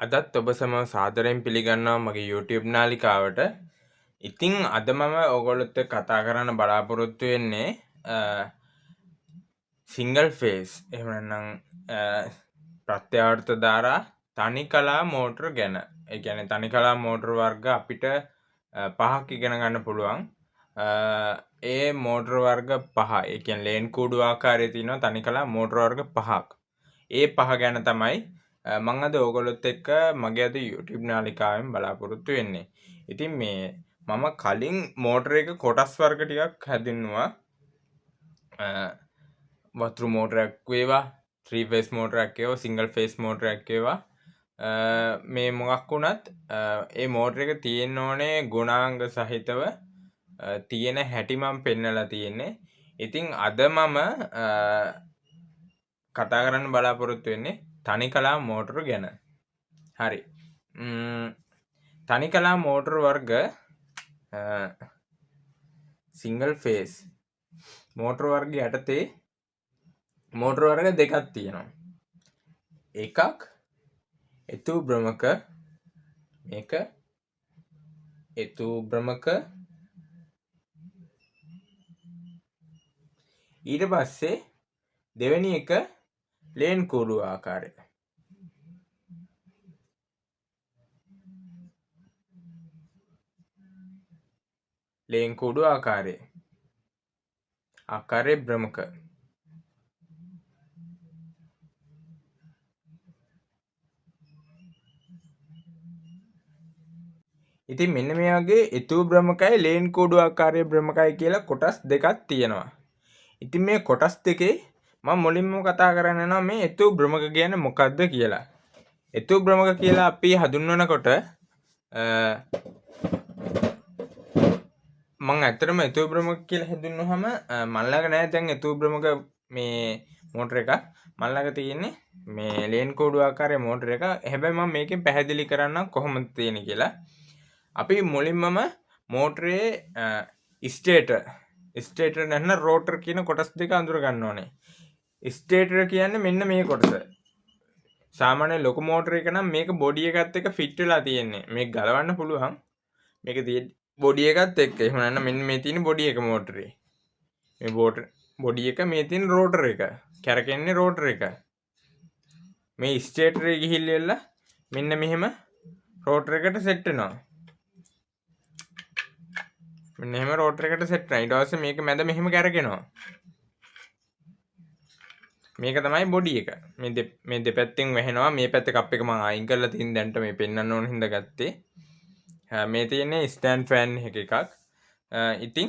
අදත් ඔබ සම සාදරයෙන් පිළිගන්නවා මගේ YouTube නාලිකාවට. ඉතින් අද මම ඔයගොල්ලොත් එක්ක කතා කරන්න බලාපොරොත්තු වෙන්නේ සිංගල් ෆේස් එහෙම නැත්නම් ප්‍රත්‍යාවර්ත ධාරා තනිකලා මෝටර ගැන. ඒ කියන්නේ තනිකලා මෝටර වර්ග අපිට පහක් ඉගෙන ගන්න පුළුවන්. ඒ මෝටර වර්ග පහ. ඒ කියන්නේ ලේන් කූඩු ආකාරයේ තියෙනවා තනිකලා මෝටර වර්ග පහක්. ඒ පහ ගැන තමයි මං අද ඕගොල්ලොත් එක්ක මගේ අද YouTube නාලිකාවෙන් බලාපොරොත්තු වෙන්නේ. ඉතින් මේ මම කලින් මෝටර එක කොටස් වර්ග ටිකක් හැදින්නුවා. වතුර මෝටරයක් වේවා, 3 phase මෝටරයක් වේවා, single phase මෝටරයක් වේවා. මේ මොකක් වුණත් ඒ මෝටර එක තියෙන්න ඕනේ ගුණාංග සහිතව තියෙන හැටි මම පෙන්නලා තියෙන්නේ. ඉතින් අද මම කතා කරන්න බලාපොරොත්තු වෙන්නේ තනිකලා මෝටර ගැන. හරි. තනිකලා මෝටර වර්ග සිංගල් ෆේස් මෝටර වර්ග යටතේ මෝටර වර්ග දෙකක් තියෙනවා. එකක් එතු භ්‍රමක, මේක එතු භ්‍රමක. ඊට පස්සේ දෙවෙනි එක ලේන් කූඩු ආකාරය. ලේන් කූඩු ආකාරයේ භ්‍රමක. ඉතින් මෙන්න මේ වගේ එතු භ්‍රමකයි ලේන් කූඩු ආකාරයේ භ්‍රමකයි කියලා කොටස් දෙකක් තියෙනවා. ඉතින් මේ කොටස් දෙකේ මම මුලින්ම කතා කරන්න යනවා මේ එතු භ්‍රමක කියන්නේ මොකක්ද කියලා. එතු භ්‍රමක කියලා අපි හඳුන්වනකොට මම ඇත්තටම එතු භ්‍රමක කියලා හඳුන්වනවම මල්ලක නෑ දැන් එතු භ්‍රමක මේ මෝටර එක මල්ලක තියෙන්නේ මේ ලේන් කූඩු ආකාරයේ මෝටර එක. හැබැයි මම මේකෙන් පැහැදිලි කරන්නම් කොහොමද තියෙන්නේ කියලා. අපි මුලින්මම මෝටරේ ස්ටේටර් නැත්නම් රෝටර් කියන කොටස් දෙක අඳුර ගන්න ඕනේ. ස්ටේටර් කියන්නේ මෙන්න මේ කොටස. සාමාන්‍ය ලොකු මෝටර එක නම් මේක බොඩි එකත් එක්ක ෆිට වෙලා තියෙන්නේ. මේක ගලවන්න පුළුවන්. මේක තියෙන්නේ බොඩි එකත් එක්ක. එහෙම නැත්නම් මෙන්න මේ තියෙන බොඩි එක මෝටරේ. මේ බොඩි එක මේ තියෙන රෝටර් එක. කැරකෙන්නේ රෝටර් එක. මේ ස්ටේටරේ ගිහිල්ලා මෙන්න මෙහෙම රෝටර් එකට සෙට් වෙනවා. මෙන්න එහෙම රෝටර් එකට සෙට් වෙනවා. ඊට පස්සේ මේක මැද මෙහෙම කැරකෙනවා. මේක තමයි බොඩි එක. මේ දෙපැත්තෙන් වැහෙනවා. මේ පැත්තේ කප් එක මම අයින් කරලා තින් දැන්ට මේ පෙන්වන්න ඕන හින්දා ගත්තේ. මේ තියෙන්නේ ස්ටෑන්ඩ් ෆෑන් එකක්. ඉතින්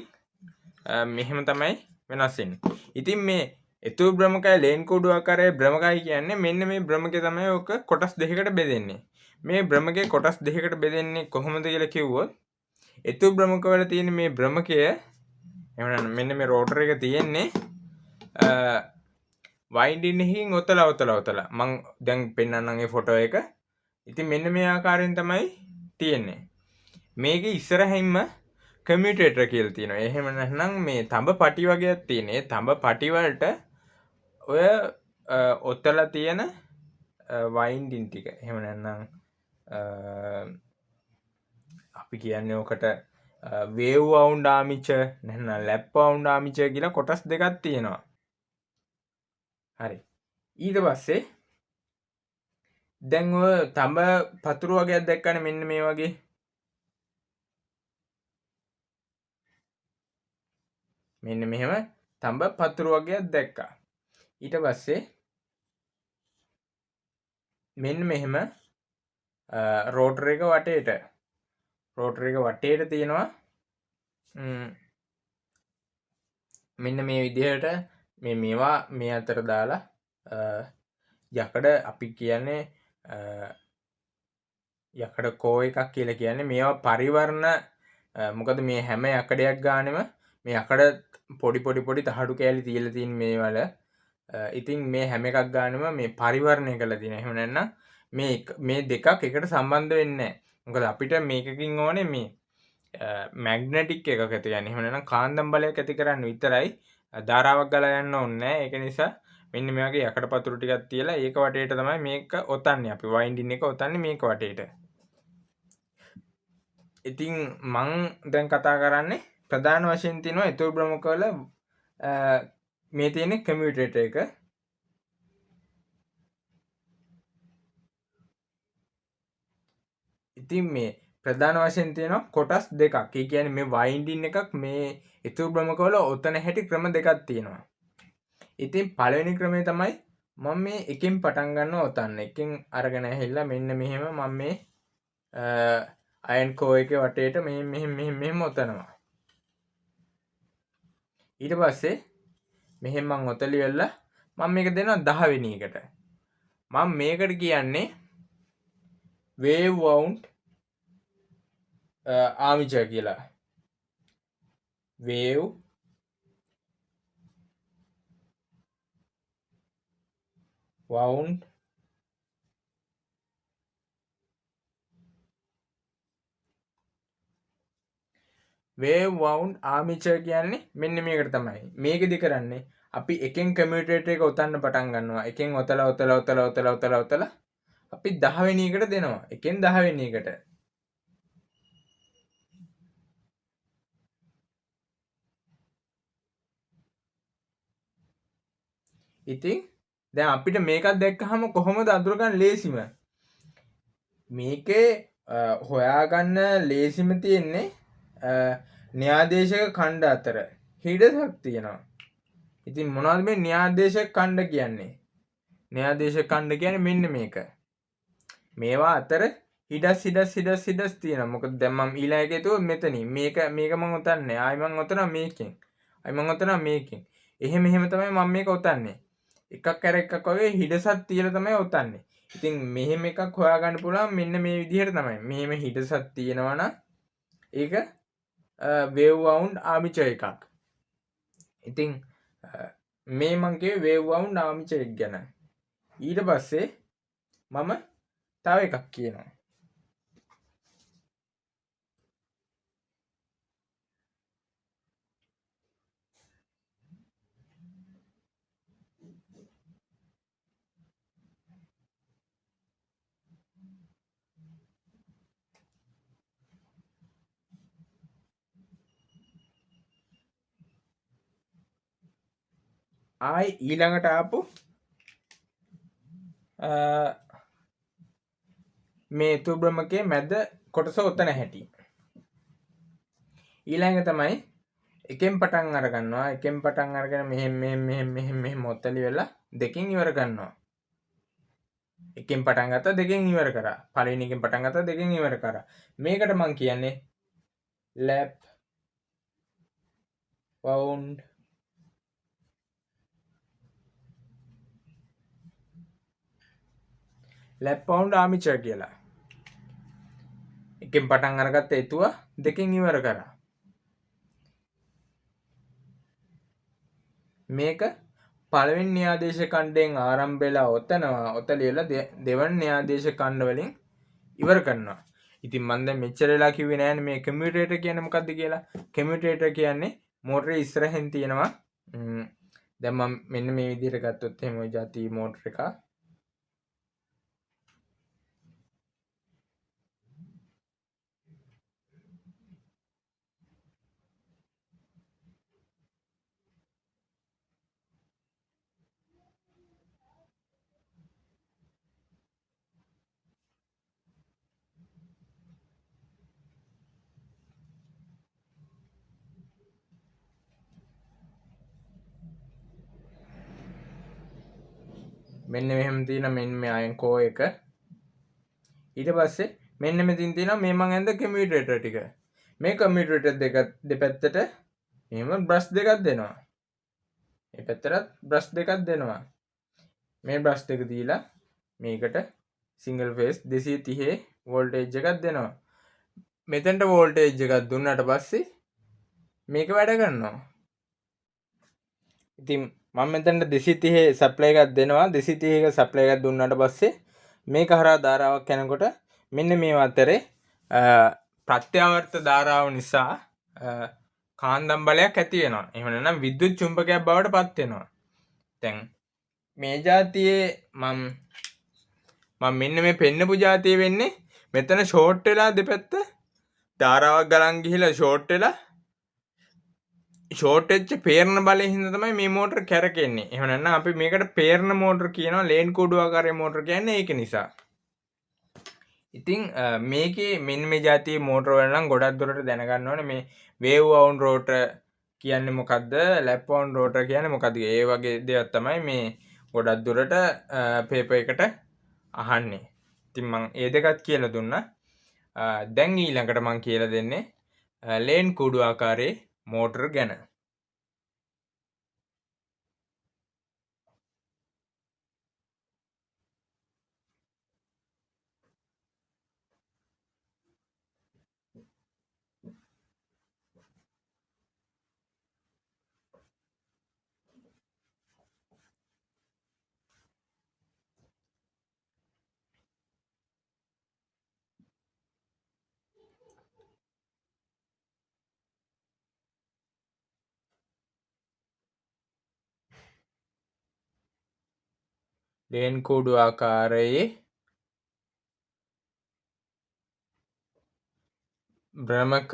මෙහෙම තමයි වෙනස් වෙන්නේ. ඉතින් මේ එතු භ්‍රමකයි ලේන් කූඩු ආකාරයේ භ්‍රමකයි කියන්නේ මෙන්න මේ භ්‍රමකේ තමයි ඔක කොටස් දෙකකට බෙදෙන්නේ. මේ භ්‍රමකේ කොටස් දෙකකට බෙදෙන්නේ කොහොමද කියලා කිව්වොත් එතු භ්‍රමක වල තියෙන මේ භ්‍රමකය එහෙනම් මෙන්න මේ රෝටර් එක තියෙන්නේ වයින්ඩින් එකකින් ඔතලා මම දැන් පෙන්නන්නම් මේ ෆොටෝ එක. ඉතින් මෙන්න මේ ආකාරයෙන් තමයි තියෙන්නේ. මේකේ ඉස්සරහින්ම කමියුටේටර් කියලා තියෙනවා. එහෙම නැත්නම් මේ තඹ පටි වගේක් තියෙන. ඒ තඹ පටි වලට ඔය ඔතලා තියෙන වයින්ඩින් ටික. එහෙම නැත්නම් අපි කියන්නේ ඔකට වේව් වවුන්ඩ් ආමිචර් නැත්නම් ලැප් වවුන්ඩ් ආමිචර් කියලා කොටස් දෙකක් තියෙනවා. හරි. ඊට පස්සේ දැන් ඔය තඹ පතුරු වගේක් දැක්කනේ මෙන්න මේ වගේ. මෙන්න මෙහෙම තඹ පතුරු වගේක් දැක්කා. ඊට පස්සේ මෙන්න මෙහෙම රෝටර් එක වටේට තියෙනවා මෙන්න මේ විදිහට මේවා මේ අතර දාලා යකඩ අපි කියන්නේ යකඩ කෝ එකක් කියලා කියන්නේ මේවා පරිවර්ණ. මොකද මේ හැම යකඩයක් ගානෙම මේ යකඩ පොඩි තහඩු කෑලි තියලා තියෙන මේවල. ඉතින් මේ හැම එකක් ගානෙම මේ පරිවර්ණය කරලා තියෙනවා. එහෙම නැත්නම් මේ දෙකක් එකට සම්බන්ධ වෙන්නේ නැහැ. මොකද අපිට මේකකින් ඕනේ මේ මැග්නටික් එකක් ඇති කරගන්න. එහෙම නැත්නම් කාන්දම් බලයක් ඇති කරන්න විතරයි. ධාරාවක් ගලා යන්න ඕනේ නැහැ. ඒක නිසා මෙන්න මේ වගේ යකඩ පතුරු ටිකක් තියලා ඒක වටේට තමයි මේක ඔතන්නේ. අපි වයින්ඩින් එක ඔතන්නේ මේක වටේට. ඉතින් මං දැන් කතා කරන්නේ ප්‍රධාන වශයෙන් තියෙනවා ඉතුරු ප්‍රමුඛවල මේ තියෙන කමියුටේටර් එක. ඉතින් මේ ප්‍රධාන වශයෙන් තියෙනවා කොටස් දෙකක්. ඒ කියන්නේ මේ වයින්ඩින් එකක් මේ ඉතුරු ප්‍රමුඛවල ඔතන හැටි ක්‍රම දෙකක් තියෙනවා. ඉතින් පළවෙනි ක්‍රමය තමයි මම මේ එකෙන් පටන් ගන්නවා ඔතන්න. එකෙන් අරගෙන ඇහිලා මෙන්න මෙහෙම මම මේ අයන් කෝ එකේ වටේට මෙහෙම ඔතනවා. ඊට පස්සේ මෙහෙම මං ඔතලියලා මම මේක දෙනවා 10 වෙනි එකට. මම මේකට කියන්නේ wave wound armature කියලා. wave wound armature කියන්නේ මෙන්න මේකට තමයි. මේකෙදි කරන්නේ අපි එකෙන් කමියුටේටර් එක ඔතන්න පටන් ගන්නවා. එකෙන් ඔතලා අපි 10 වෙනි එකට දෙනවා. එකෙන් 10 වෙනි එකට. ඉතින් දැන් අපිට මේකක් දැක්කහම කොහොමද අඳුරගන්න ලේසිම? මේකේ හොයාගන්න ලේසිම තියෙන්නේ න්‍යායදේශක ඛණ්ඩ අතර හිඩසක් තියෙනවා. ඉතින් මොනවද මේ න්‍යායදේශක ඛණ්ඩ කියන්නේ? න්‍යායදේශක ඛණ්ඩ කියන්නේ මෙන්න මේක. මේවා අතර හිඩස් තියෙනවා. මොකද දැන් මම ඊළඟ එකේ තුව මෙතනින් මේක මම ඔතන්නේ. ආයි මම ඔතනවා මේකෙන්. ආයි මම ඔතනවා මේකෙන්. එහෙම තමයි මම මේක ඔතන්නේ. එකක් කර එකක් වගේ හිඩසක් තියලා තමයි ඔතන්නේ. ඉතින් මෙහෙම එකක් හොයාගන්න පුළුවන් මෙන්න මේ විදිහට තමයි. මෙහෙම හිඩසක් තියෙනවා නම් ඒක wave wound armature එකක්. ඉතින් මේ මං කිව්වේ wave wound armature එක ගැන. ඊට පස්සේ මම තව එකක් කියනවා. ආයි ඊළඟට ආපු මේ තුබ්‍රමකේ මැද කොටස ඔතන හැටි. ඊළඟ තමයි එකෙන් පටන් අරගන්නවා. එකෙන් පටන් අරගෙන මෙහෙම ඔතලි වෙලා දෙකෙන් ඉවර කරනවා. එකෙන් පටන් ගත්තා දෙකෙන් ඉවර කරා. පළවෙනි එකෙන් පටන් ගත්තා දෙකෙන් ඉවර කරා. මේකට මම කියන්නේ lap wound armature කියලා. එකෙන් පටන් අරගත්ත එතුව දෙකෙන් ඉවර කරා. මේක පළවෙනි න්‍යායදේශ ඛණ්ඩයෙන් ආරම්භ වෙලා ඔතලියලා දෙවන න්‍යායදේශ ඛණ්ඩ වලින් ඉවර කරනවා. ඉතින් මම දැන් මෙච්චර වෙලා කිව්වේ නෑනේ මේ කමියුටේටර් කියන්නේ මොකක්ද කියලා. කමියුටේටර් කියන්නේ මෝටරේ ඉස්සරහින් තියෙනවා. දැන් මම මෙන්න මේ විදිහට ගත්තොත් එහෙම ওই જાති මෝටර එක. මෙන්න මෙහෙම තියෙන මෙන්න මේ අයන් කෝ එක. ඊට පස්සේ මෙන්න මෙතින් තියෙනවා මේ මං ඇඳ කමියුටේටර් ටික. මේ කමියුටේටර් දෙක දෙපැත්තට මෙහෙම බ්‍රෂ් දෙකක් දෙනවා. මේ පැත්තට බ්‍රෂ් දෙකක් දෙනවා. මේ බ්‍රෂ් දෙක දීලා මේකට සිංගල් ෆේස් 230 වෝල්ටේජ් එකක් දෙනවා. මෙතෙන්ට වෝල්ටේජ් එකක් දුන්නාට පස්සේ මේක වැඩ කරනවා. ඉතින් මම මෙතනට 230 සප්ලයි එකක් දෙනවා. 230 එක සප්ලයි එකක් දුන්නාට පස්සේ මේක හරහා ධාරාවක් යනකොට මෙන්න මේ අතරේ ප්‍රත්‍යාවර්ත ධාරාව නිසා කාන්දම් බලයක් ඇති වෙනවා. එහෙම නැත්නම් විද්‍යුත් චුම්බකයක් බවට පත් වෙනවා. දැන් මේ ජාතියේ මම මෙන්න මේ පෙන්නපු ජාතිය වෙන්නේ මෙතන ෂෝට් වෙලා දෙපැත්ත ධාරාවක් ගලන් ගිහිලා ෂෝට් වෙලා ෂෝට් වෙච්ච පේරණ බලයෙන් හින්දා තමයි මේ මෝටර කැරකෙන්නේ. එහෙම නැත්නම් අපි මේකට පේරණ මෝටර කියනවා. ලේන් කූඩු ආකාරයේ මෝටර කියන්නේ ඒක නිසා. ඉතින් මේකේ මෙන්න මේ જાතියේ මෝටර වල නම් ගොඩක් දුරට දැනගන්න ඕනේ මේ වේව් වවුන්ඩ් රෝටර් කියන්නේ මොකද්ද? ලැප් වවුන්ඩ් රෝටර් කියන්නේ මොකද්ද? ඒ වගේ දේවල් තමයි මේ ගොඩක් දුරට පේපර් එකට අහන්නේ. ඉතින් මම ඒ දෙකත් කියලා දුන්නා. දැන් ඊළඟට මම කියලා දෙන්නේ ලේන් කූඩු ආකාරයේ මෝටර ගැන. ලේන් කූඩු ආකාරයේ භ්‍රමක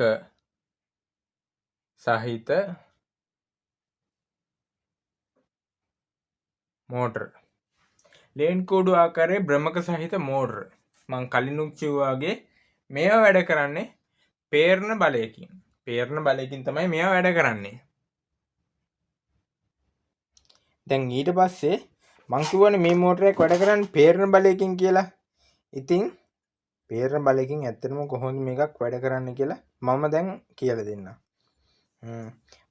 සහිත මෝටර. ලේන් කූඩු ආකාරයේ භ්‍රමක සහිත මෝටර. මං කලිනුත් කිව්වා වගේ මේවා වැඩ කරන්නේ පේරණ බලයකින්. පේරණ බලයකින් තමයි මේවා වැඩ කරන්නේ. දැන් ඊට පස්සේ මං කිව්වනේ මේ මෝටරයක් වැඩ කරන්නේ පේරණ බලයකින් කියලා. ඉතින් පේරණ බලයකින් ඇත්තටම කොහොමද මේකක් වැඩ කරන්නේ කියලා මම දැන් කියලා දෙන්නම්.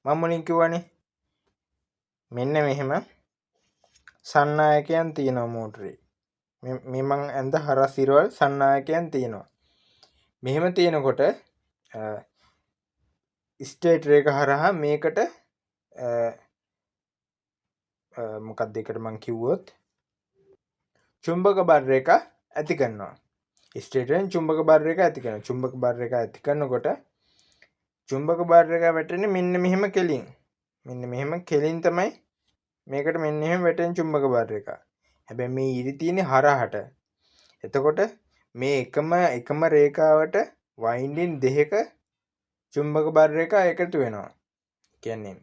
මම මුලින් කිව්වනේ මෙන්න මෙහෙම සන්නායකයන් තියෙනවා මෝටරේ. මේ මං ඇඳ හරස් ඉරවල් සන්නායකයන් තියෙනවා. මෙහෙම තියෙනකොට ස්ටේටර් එක හරහා මේකට මොකක්ද එකට මං කිව්වොත් චුම්බක බර එක ඇති කරනවා. ස්ටේටරෙන් චුම්බක බර එක ඇති කරනවා. චුම්බක බර එක ඇති කරනකොට චුම්බක බර එක වැටෙන්නේ මෙන්න මෙහෙම කෙලින්. මෙන්න මෙහෙම කෙලින් තමයි මේකට මෙන්න එහෙම වැටෙන චුම්බක බර එක. හැබැයි මේ ඉරි තියෙන්නේ හරහට. එතකොට මේ එකම රේඛාවට වයින්ඩින් දෙකක චුම්බක බර එක එකතු වෙනවා. කියන්නේ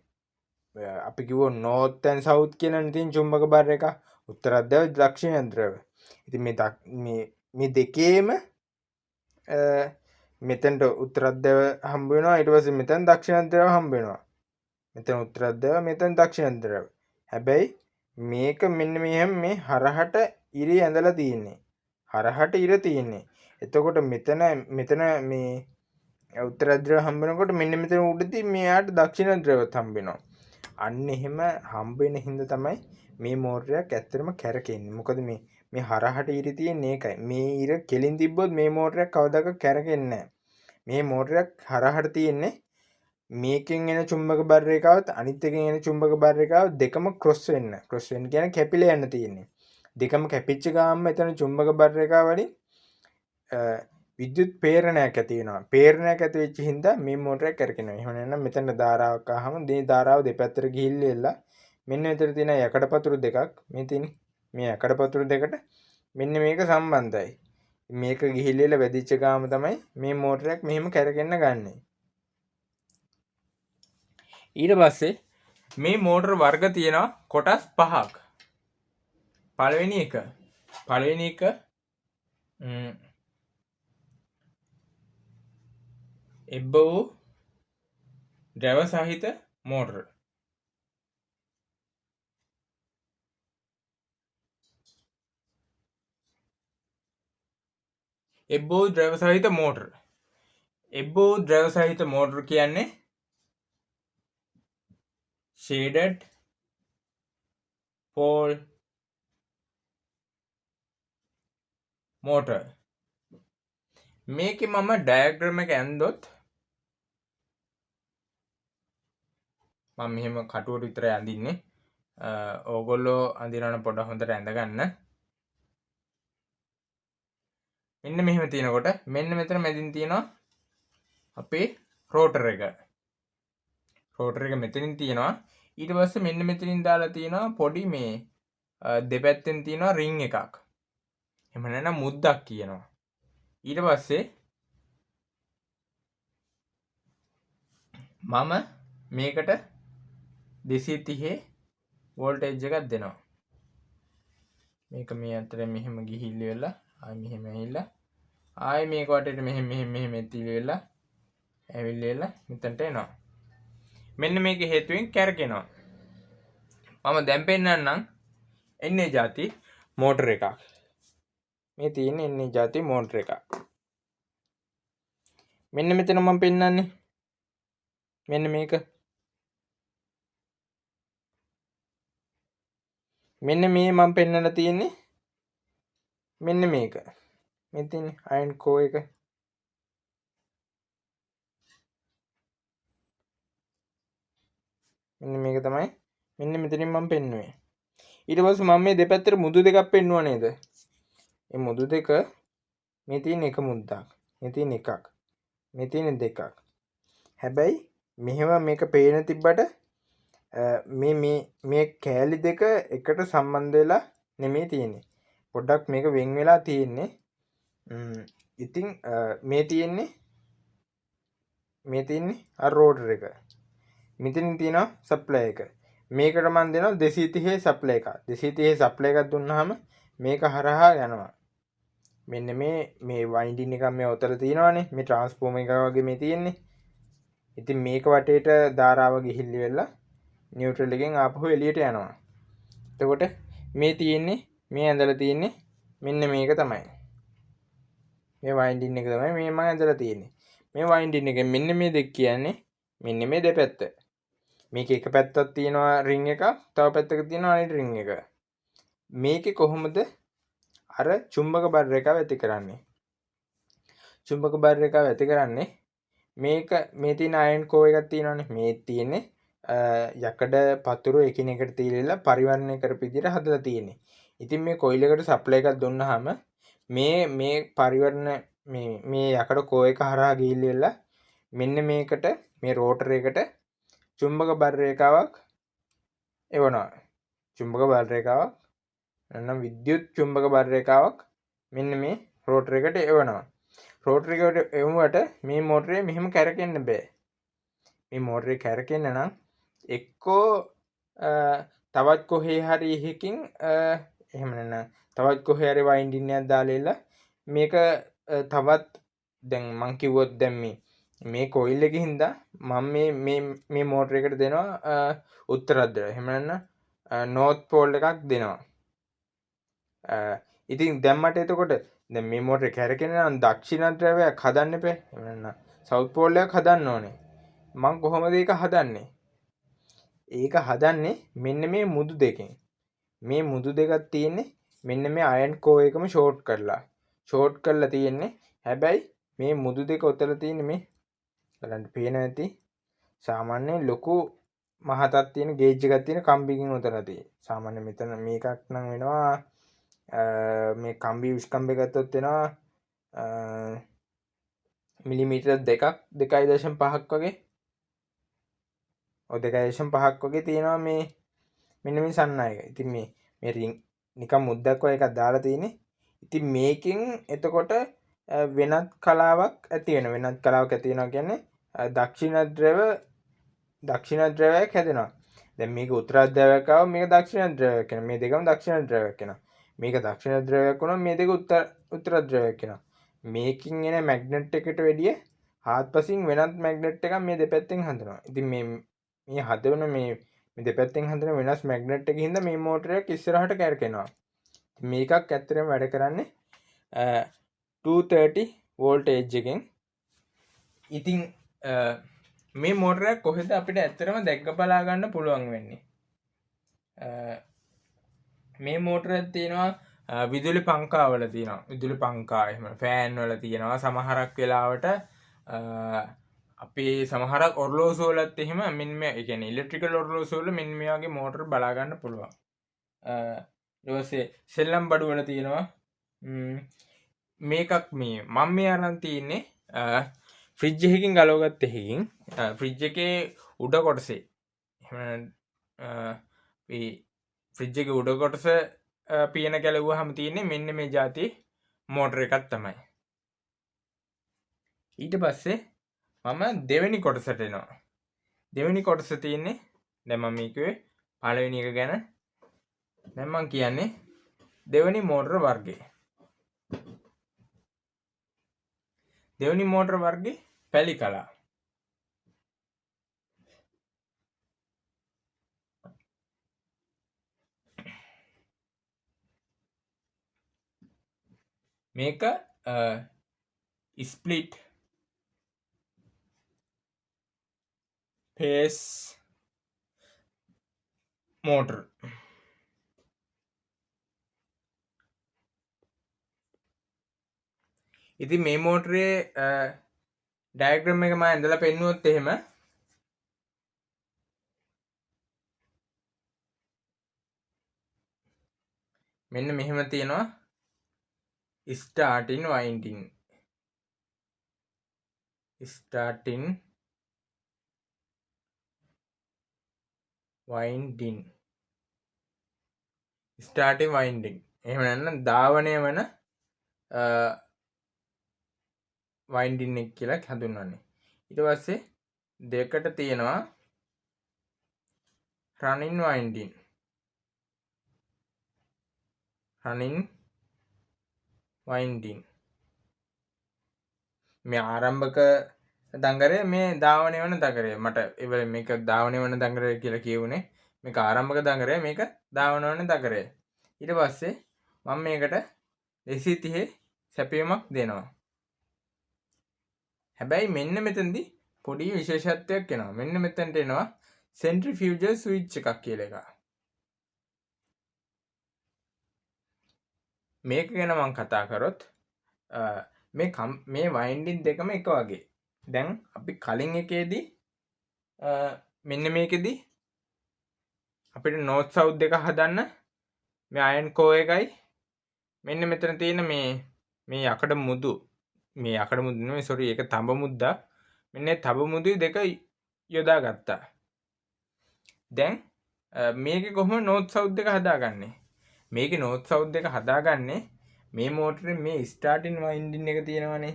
අපි කිව්වෝ north and south කියලා තියෙන චුම්බක බර එක උත්තර ධ්‍රව දක්ෂිණ ධ්‍රව. ඉතින් මේ දෙකේම මෙතනට උත්තර ධ්‍රව හම්බ වෙනවා. ඊට පස්සේ මෙතන දක්ෂිණ ධ්‍රව හම්බ වෙනවා. මෙතන උත්තර ධ්‍රව මෙතන දක්ෂිණ ධ්‍රව. හැබැයි මේක මෙන්න මෙහෙම මේ හරහට ඉරි ඇඳලා තියෙන්නේ. හරහට ඉර තියෙන්නේ. එතකොට මෙතන මේ උත්තර ධ්‍රව හම්බ වෙනකොට මෙන්න මෙතන උඩදී මෙයාට දක්ෂිණ ධ්‍රවත් හම්බ වෙනවා. අන්න එහෙම හම්බ වෙන හින්දා තමයි මේ මෝටරයක් ඇත්තටම කැරකෙන්නේ. මොකද මේ හරහට ඉර තියෙන්නේ ඒකයි. මේ ඉර කෙලින් තිබ්බොත් මේ මෝටරයක් කවදාක කැරකෙන්නේ නැහැ. මේ මෝටරයක් හරහට තියෙන්නේ මේකෙන් එන චුම්බක බර රේඛාවත් අනිත් එකෙන් එන චුම්බක බර රේඛාව දෙකම ක්‍රොස් වෙන්න. ක්‍රොස් වෙන්න කියන්නේ කැපිලා යන්න තියෙන්නේ. දෙකම කැපිච්ච ගාම එතන චුම්බක බර රේඛාව වලින් විද්‍යුත් ප්‍රේරණයක් ඇති වෙනවා. ප්‍රේරණයක් ඇති වෙච්ච හින්දා මේ මෝටරයක් කරකිනවා. එහෙම නැත්නම් මෙතන ධාරාවක් ආවම මේ ධාරාව දෙපැත්තට ගිහිල්ලා මෙන්න මෙතන තියෙන යකඩපතුරු දෙකක් මේ තියෙන මේ යකඩපතුරු දෙකට මෙන්න මේක සම්බන්ධයි. මේක ගිහිල්ලා වැදිච්ච ගාම තමයි මේ මෝටරයක් මෙහෙම කරගෙන ගන්නෙ. ඊට පස්සේ මේ මෝටර වර්ග තියෙනවා කොටස් 5ක්. පළවෙනි එක එබ්බ වූ ද්‍රව සහිත මෝටර. එබ්බ වූ ද්‍රව සහිත මෝටර. එබ්බ වූ ද්‍රව සහිත මෝටර කියන්නේ shaded pole motor. මේකේ මම ඩයග්‍රෑම් එක ඇන්දොත් මම මෙහෙම කටුවට විතරයි අඳින්නේ. ඕගොල්ලෝ අඳිනවන පොඩ හොඳට ඇඳගන්න. මෙන්න මෙහෙම තියෙනකොට මෙන්න මෙතන මැදින් තියෙනවා අපේ රෝටර් එක. රෝටර් එක මෙතනින් තියෙනවා. ඊට පස්සේ මෙන්න මෙතනින් දාලා තියෙනවා පොඩි මේ දෙපැත්තෙන් තියෙනවා රින් එකක්. එහෙම නැත්නම් මුද්දක් කියනවා. ඊට පස්සේ මම මේකට 230 වෝල්ටේජ් එකක් දෙනවා. මේක මේ අතරේ මෙහෙම ගිහිල්ලා වෙලා ආයි මෙහෙම ඇවිල්ලා ආයි මේක වටේට මෙහෙම ඇතිලිලා ඇවිල්ලා මෙතනට එනවා. මෙන්න මේක හේතුවෙන් කැරකෙනවා. මම දැන් පෙන්නන්නම් එන්නේ જાති මෝටර එකක්. මේ තියෙන එන්නේ જાති මෝටර එකක්. මෙන්න මෙතන මම පෙන්නන්නේ. මෙන්න මේක. මෙන්න මේ මම පෙන්නලා තියෙන්නේ. මෙන්න මේක. මේ තියෙන අයන් කෝ එක. මෙන්න මේක තමයි. මෙන්න මෙතනින් මම පෙන්නුවේ. ඊට පස්සේ මම මේ දෙපැත්තට මුදු දෙකක් පෙන්නුවා නේද? මේ මුදු දෙක මේ තියෙන එක මුද්දක්. මේ තියෙන එකක්. මේ තියෙන දෙකක්. හැබැයි මෙහෙම මේක පේන තිබ්බට මේ කෑලි දෙක එකට සම්බන්ධ වෙලා නෙමෙයි තියෙන්නේ. පොඩ්ඩක් මේක වෙන් වෙලා තියෙන්නේ. ඉතින් මේ තියෙන්නේ අර රෝටර් එක. මෙතනින් තියෙනවා සප්ලයි එක. මේකට මම දෙනවා 230 සප්ලයි එකක්. 230 සප්ලයි එකක් දුන්නාම මේක හරහා යනවා. මෙන්න මේ වයින්ඩින් එක මේ උතර තියෙනවානේ. මේ ට්‍රාන්ස්ෆෝමර් එක වගේ මේ තියෙන්නේ. ඉතින් මේක වටේට ධාරාව ගිහිල්ලි වෙලා නියුට්‍රල් එකෙන් ආපහු එළියට යනවා. එතකොට මේ තියෙන්නේ මේ ඇඳලා තියෙන්නේ මෙන්න මේක තමයි. මේ වයින්ඩින් එක තමයි මේ මම ඇඳලා තියෙන්නේ. මේ වයින්ඩින් එකෙන් මෙන්න මේ දෙක කියන්නේ මෙන්න මේ දෙපැත්ත. මේක එක පැත්තක් තියෙනවා රින් එකක්, තව පැත්තක තියෙනවා අනිත් රින් එක. මේකේ කොහොමද අර චුම්බක බර රේඛාව ඇති කරන්නේ? චුම්බක බර රේඛාව ඇති කරන්නේ මේක මේ තියෙන අයන් කෝ එකක් තියෙනවානේ. මේ තියෙන්නේ යකඩ පතුරු එකිනෙකට තීරලා පරිවර්තනය කරපු විදිහට හදලා තියෙන්නේ. ඉතින් මේ කොයිල් එකට සප්ලයි එකක් දුන්නාම මේ පරිවර්තන මේ යකඩ කෝ එක හරහා ගිහිල්ලා මෙන්න මේකට මේ රෝටර් එකට චුම්බක බර රේඛාවක් එවනවා. චුම්බක බර රේඛාවක් නැත්නම් විද්‍යුත් චුම්බක බර රේඛාවක් මෙන්න මේ රෝටර් එකට එවනවා. රෝටර් එකට එවුවට මේ මෝටරේ මෙහෙම කැරකෙන්න බෑ. මේ මෝටරේ කැරකෙන්න නම් එක්කෝ තවත් කොහේ හරි එකකින් එහෙම නැත්නම් තවත් කොහේ හරි වයින්ඩින් එකක් දාලා මේක තවත් දැන් මං කිව්වොත් දැන් මේ කොයිල් එකේ හින්දා මම මේ මෝටර එකට දෙනවා උත්තර ධ්‍රවය. එහෙම නැත්නම් නෝත් පෝල් එකක් දෙනවා. ඉතින් දැන් මට එතකොට දැන් මේ මෝටරේ කැරකෙන නම් දක්ෂිණ ධ්‍රවයක් හදන්න එපා. එහෙම නැත්නම් සවුත් පෝල් එකක් හදන්න ඕනේ. මං කොහොමද ඒක හදන්නේ? ඒක හදන්නේ මෙන්න මේ මුදු දෙකෙන්. මේ මුදු දෙකක් තියෙන්නේ මෙන්න මේ අයන් කෝ එකම ෂෝට් කරලා තියෙන්නේ. හැබැයි මේ මුදු දෙක උතල තියෙන්නේ මේ බලන්න පේන ඇති සාමාන්‍ය ලොකු මහතක් තියෙන ගේජ් එකක් තියෙන කම්බිකින් උතලා තියෙන්නේ. සාමාන්‍ය මෙතන මේකක් නම් වෙනවා මේ කම්බි විස්කම්බේ ගත්තොත් වෙනවා මිලිමීටර් 2.5ක් වගේ. ඔය 2.5ක් වගේ තියෙනවා මේ මෙන්න මේ සන්නායක. ඉතින් මේ රින් නිකන් මුද්දක් වගේ එකක් දාලා තියෙන්නේ. ඉතින් මේකෙන් එතකොට වෙනත් කලාවක් ඇති වෙනවා. වෙනත් කලාවක් ඇති වෙනවා කියන්නේ දක්ෂිණ ධ්‍රවයක් හැදෙනවා. දැන් මේක උත්තර ධ්‍රවයක් ආව මේක දක්ෂිණ ධ්‍රවයක් වෙනවා. මේ දෙකම දක්ෂිණ ධ්‍රවයක් වෙනවා. මේක දක්ෂිණ ධ්‍රවයක් වුණා මේ දෙක උත්තර ධ්‍රවයක් වෙනවා. මේකින් එන මැග්නට් එකට වැඩිය හාත්පසින් වෙනත් මැග්නට් එකක් මේ දෙපැත්තෙන් හදනවා. ඉතින් මේ හදවන මේ දෙපැත්තෙන් හදන වෙනස් මැග්නට් එකකින් හින්දා මේ මෝටරයක් ඉස්සරහට කැරකෙනවා. මේකක් ඇත්තටම වැඩ කරන්නේ 230 වෝල්ටේජ් එකෙන්. ඉතින් මේ මෝටරයක් කොහෙද අපිට ඇත්තටම දැක්ක බලා ගන්න පුළුවන් වෙන්නේ? මේ මෝටරයක් තියෙනවා විදුලි පංකාවල තියෙනවා. විදුලි පංකා එහෙම ෆෑන් වල තියෙනවා. සමහරක් වෙලාවට අපේ සමහරක් ඔරලෝසු වලත් එහෙම මෙන්න මේ ඒ කියන්නේ ඉලෙක්ට්‍රිකල් ඔරලෝසු වල මෙන්න මේ වගේ මෝටර බලා ගන්න පුළුවන්. ඊට පස්සේ සෙල්ලම් බඩු වල තියෙනවා. මේකක් මම මේ අරන් තියන්නේ ෆ්‍රිජ් එකකින් ගලවගත්ත එකකින් ෆ්‍රිජ් එකේ උඩ කොටසේ එහෙම ෆ්‍රිජ් එකේ උඩ කොටස පියන ගැලවුවාම තියෙන්නේ මෙන්න මේ જાති මෝටර එකක් තමයි. ඊට පස්සේ මම දෙවෙනි කොටසට එනවා. දෙවෙනි කොටස තියෙන්නේ දැන් මම කිව්වේ පළවෙනි එක ගැන. දැන් මම කියන්නේ දෙවෙනි මෝටර වර්ගය. දෙවෙනි මෝටර වර්ගේ පැලිකලා. මේක ස්ප්ලිට් පේස් මෝටර්. ඉතින් මේ මෝටරේ ඩයග්‍රෑම් එක මම ඇඳලා පෙන්නුවොත් එහෙම මෙන්න මෙහෙම තියෙනවා starting winding starting winding එහෙම නැත්නම් ධාවනය වන වයින්ඩින් එක කියලා හඳුන්වන්නේ. ඊට පස්සේ දෙකට තියෙනවා running winding මේ ආරම්භක දංගරය මේ ධාවනය වන දංගරය. මට ඉවර මේක ධාවනය වන දංගරය කියලා කියුනේ. මේක ආරම්භක දංගරය, මේක ධාවන වන දංගරය. ඊට පස්සේ මම මේකට 230 සැපයීමක් දෙනවා. හැබැයි මෙන්න මෙතනදී පොඩි විශේෂත්වයක් එනවා. මෙන්න මෙතනට එනවා centrifugal switch එකක් කියලා එකක්. මේක ගැන මම කතා කරොත් මේ වයින්ඩින් දෙකම එක වගේ. දැන් අපි කලින් එකේදී මෙන්න මේකෙදී අපිට north south දෙක හදන්න මේ අයන් කෝ එකයි මෙන්න මෙතන තියෙන මේ යකඩ මුදු, මේ යකඩ මුදු නෙමෙයි සෝරි ඒක තඹ මුද්දා. මෙන්න තඹ මුදුයි දෙක යොදා ගත්තා. දැන් මේකේ කොහොමද north south දෙක හදාගන්නේ? මේකේ north south දෙක හදාගන්නේ මේ මෝටරේ මේ starting winding එක තියෙනවනේ.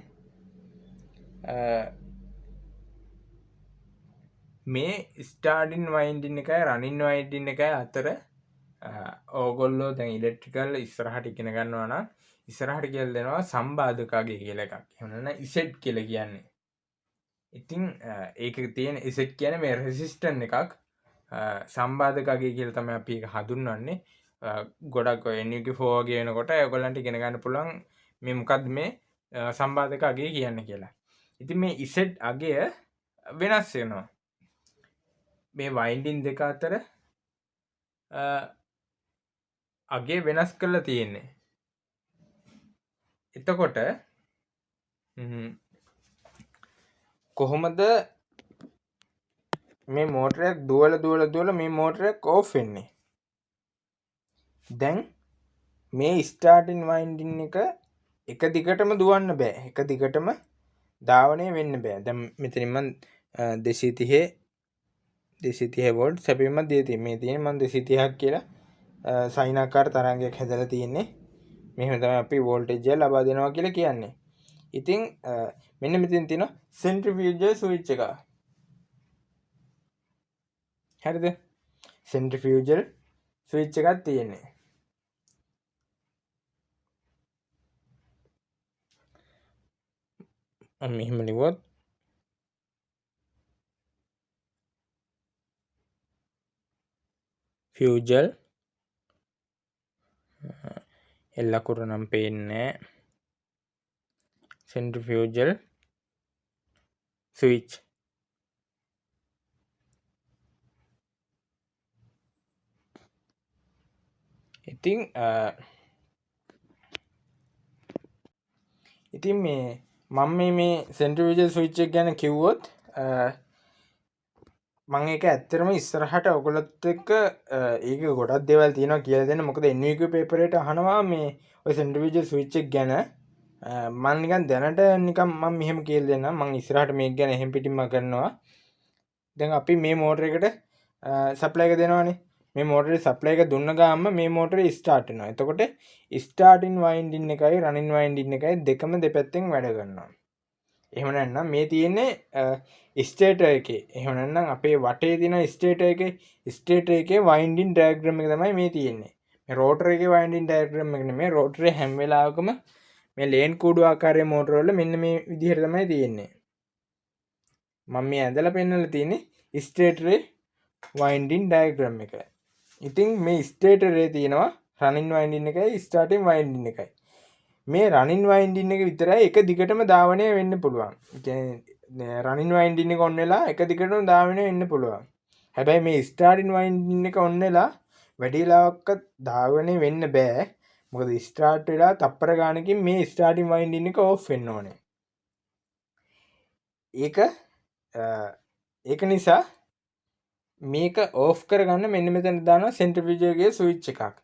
මේ starting winding එකයි running winding එකයි අතර ඕගොල්ලෝ දැන් ඉලෙක්ට්‍රිකල් ඉස්සරහට ඉගෙන ගන්නවා නම් ඉස්සරහට කියලා දෙනවා සම්බාධකගේ කියලා එකක්. එහෙම නැත්නම් ඉසෙට් කියලා කියන්නේ. ඉතින් ඒකේ තියෙන ඉසෙට් කියන්නේ මේ රෙසිස්ටන්ට් එකක්. සම්බාධකගේ කියලා තමයි අපි ඒක හඳුන්වන්නේ. ගොඩක් NUK4 වගේ වෙනකොට ඔයගොල්ලන්ට ඉගෙන ගන්න පුළුවන් මේ මොකද්ද මේ සම්බාධක අගය කියන්නේ කියලා. ඉතින් මේ ඉසෙට් අගය වෙනස් වෙනවා. මේ වයින්ඩින් දෙක අතර අගය වෙනස් කරලා තියෙන්නේ. එතකොට කොහොමද මේ මෝටරයක් දුවලා මේ මෝටරයක් ඕෆ් වෙන්නේ? දැන් මේ ස්ටාර්ටින් වයින්ඩින් එක දිගටම දුවන්න බෑ. එක දිගටම ධාවනය වෙන්න බෑ. දැන් මෙතනින් මම 230 වෝල්ට් සැපීමක් දීලා තියෙනවා. මේ තියෙන්නේ මම 230ක් කියලා සයිනාකාර තරංගයක් හැදලා තියෙන්නේ. මෙහෙම තමයි අපි වෝල්ටේජ් එක ලබා දෙනවා කියලා කියන්නේ. ඉතින් මෙන්න මෙතන තියෙනවා centrifugal switch එක. හරිද? centrifugal switch එකක් තියෙන්නේ. මෙහෙම ලිව්වොත් fugal එල්ලකුර නම් පේන්නේ centrifugal switch. ඉතින් මේ මම මේ centrifugal switch එක ගැන කිව්වොත් මම ඒක ඇත්තටම ඉස්සරහට ඔයගොල්ලොත් එක්ක ඒක ගොඩක් දේවල් තියෙනවා කියලා දෙන්න. මොකද NVQ පේපර් එකට අහනවා මේ ඔය centrifugal switch එක ගැන. මම නිකන් දැනට නිකන් මම මෙහෙම කියලා දෙන්නම්. මම ඉස්සරහට මේක ගැන එහෙම් පිටින්ම කරනවා. දැන් අපි මේ මෝටර් එකට සප්ලයි එක දෙනවානේ. මේ මෝටරේ සප්ලයි එක දුන්න ගාම මේ මෝටරේ ස්ටාර්ට් වෙනවා. එතකොට ස්ටාර්ටින් වයින්ඩින් එකයි රනින් වයින්ඩින් එකයි දෙකම දෙපැත්තෙන් වැඩ කරනවා. එහෙම නැත්නම් මේ තියෙන්නේ ස්ටේටර් එකේ. එහෙම නැත්නම් අපේ වටේ තියෙන ස්ටේටර් එකේ වයින්ඩින් ඩයග්‍රෑම් එක තමයි මේ තියෙන්නේ. මේ රෝටර් එකේ වයින්ඩින් ඩයග්‍රෑම් එක නෙමෙයි. රෝටරේ හැම වෙලාවකම මේ ලේන් කූඩු ආකාරයේ මෝටර වල මෙන්න මේ විදිහට තමයි තියෙන්නේ. මම මේ ඇඳලා පෙන්නලා තියෙන්නේ ස්ටේටරේ වයින්ඩින් ඩයග්‍රෑම් එක. ඉතින් මේ ස්ටේටරේ තියෙනවා රනින් වයින්ඩින් එකයි ස්ටාර්ටින් වයින්ඩින් එකයි. මේ රනින් වයින්ඩින් එක විතරයි එක දිගටම ධාවනය වෙන්න පුළුවන්. රනින් වයින්ඩින් එක ඔන් වෙලා එක දිගටම ධාවනය වෙන්න පුළුවන්. හැබැයි මේ ස්ටාර්ටින් වයින්ඩින් එක ඔන් වෙලා වැඩි වෙලාවක්වත් ධාවනය වෙන්න බෑ. මොකද ස්ටාර්ට් වෙලා තප්පර ගානකින් මේ ස්ටාර්ටින් වයින්ඩින් එක ඕෆ් වෙන්න ඕනේ. ඒක නිසා මේක ඕෆ් කරගන්න මෙන්න මෙතන දානවා සෙන්ට්‍රිෆියුජර්ගේ ස්විච් එකක්.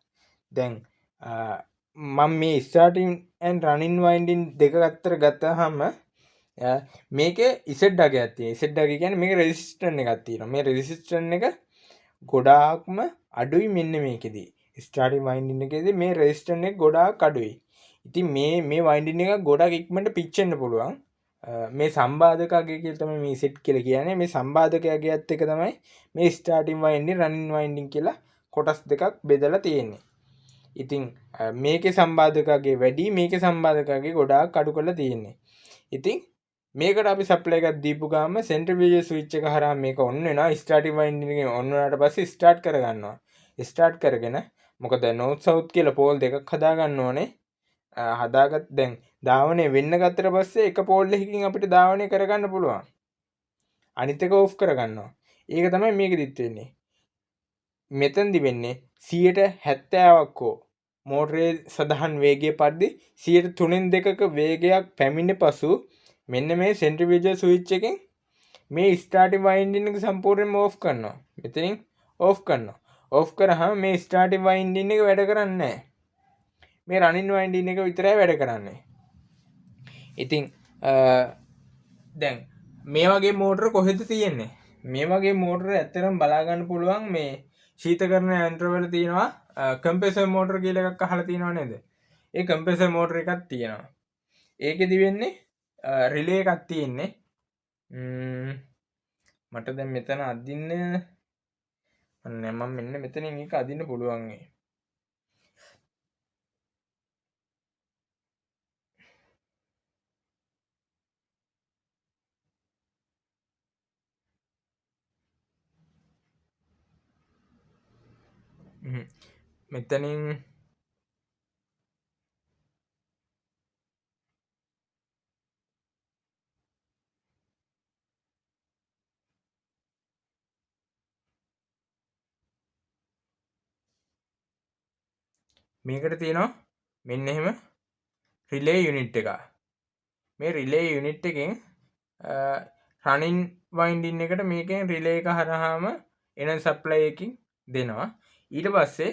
දැන් මම මේ ස්ටාර්ටින් ඇන් රනින් වයින්ඩින් දෙක ගත්තාම මේකේ ඉසෙඩ් අගයක් තියෙනවා. ඉසෙඩ් අගය කියන්නේ මේක රෙසිස්ටන්ස් එකක් තියෙනවා. මේ රෙසිස්ටන්ස් එක ගොඩාක්ම අඩුයි මෙන්න මේකෙදී. ස්ටාර්ටින් වයින්ඩින් එකේදී මේ රෙසිස්ටන්ස් එක ගොඩාක් අඩුයි. ඉතින් මේ වයින්ඩින් එක ගොඩක් ඉක්මනට පිච්චෙන්න පුළුවන්. මේ සම්බාධක අගය කියලා තමයි මේ සෙට් කියලා කියන්නේ. මේ සම්බාධක අගයත් එක තමයි මේ ස්ටාර්ටින් වයින්ඩින් රනින් වයින්ඩින් කියලා කොටස් දෙකක් බෙදලා තියෙන්නේ. ඉතින් මේකේ සම්බාධකගේ වැඩි මේකේ සම්බාධකගේ ගොඩාක් අඩු කරලා තියෙන්නේ. ඉතින් මේකට අපි සප්ලයි එකක් දීපු ගාම සෙන්ට්‍රිෆියුජර් ස්විච් එක හරහා මේක ඔන් වෙනවා. ස්ටාර්ටින් වයින්ඩින් එක ඔන් වුණාට පස්සේ ස්ටාර්ට් කරගන්නවා. ස්ටාර්ට් කරගෙන මොකද නෝත් සවුත් කියලා පෝල් දෙකක් හදා ගන්න ඕනේ. හදාගත් දැන් ධාවනය වෙන්න ගත්තට පස්සේ එක පෝල් එකකින් අපිට ධාවනය කරගන්න පුළුවන්. අනිත් එක ඕෆ් කරගන්නවා. ඒක තමයි මේකෙදිත් වෙන්නේ. මෙතනදි වෙන්නේ 70%ක් හෝ මෝටරේ සඳහන් වේගය පරිදි 3/2ක වේගයක් පැමිණ පසු මෙන්න මේ සෙන්ට්‍රිෆියුජර් ස්විච් එකෙන් මේ ස්ටාර්ටින් වයින්ඩින් එක සම්පූර්ණයෙන්ම ඕෆ් කරනවා. මෙතනින් ඕෆ් කරනවා. ඕෆ් කරාම මේ ස්ටාර්ටින් වයින්ඩින් එක වැඩ කරන්නේ නැහැ. මේ රනින් වයින්ඩින් එක විතරයි වැඩ කරන්නේ. ඉතින් දැන් මේ වගේ මෝටර කොහෙද තියෙන්නේ? මේ වගේ මෝටර ඇත්තටම බලා ගන්න පුළුවන් මේ ශීතකරණ යන්ත්‍රවල තියෙනවා කම්ප්‍රෙසර් මෝටර කියලා එකක් අහලා තියෙනව නේද? ඒ කම්ප්‍රෙසර් මෝටර එකක් තියෙනවා. ඒකෙදි වෙන්නේ රිලේ එකක් තියෙන්නේ. මට දැන් මෙතන අදින්න නෑ මම මෙන්න මෙතනින් එක අදින්න පුළුවන් ඒ. මෙතනින් මේකට තියෙනවා මෙන්න එහෙම රිලේ යුනිට් එක. මේ රිලේ යුනිට් එකෙන් රනින් වයින්ඩින් එකට මේකෙන් රිලේ එක හරහාම එන සප්ලයි එකකින් දෙනවා. ඊට පස්සේ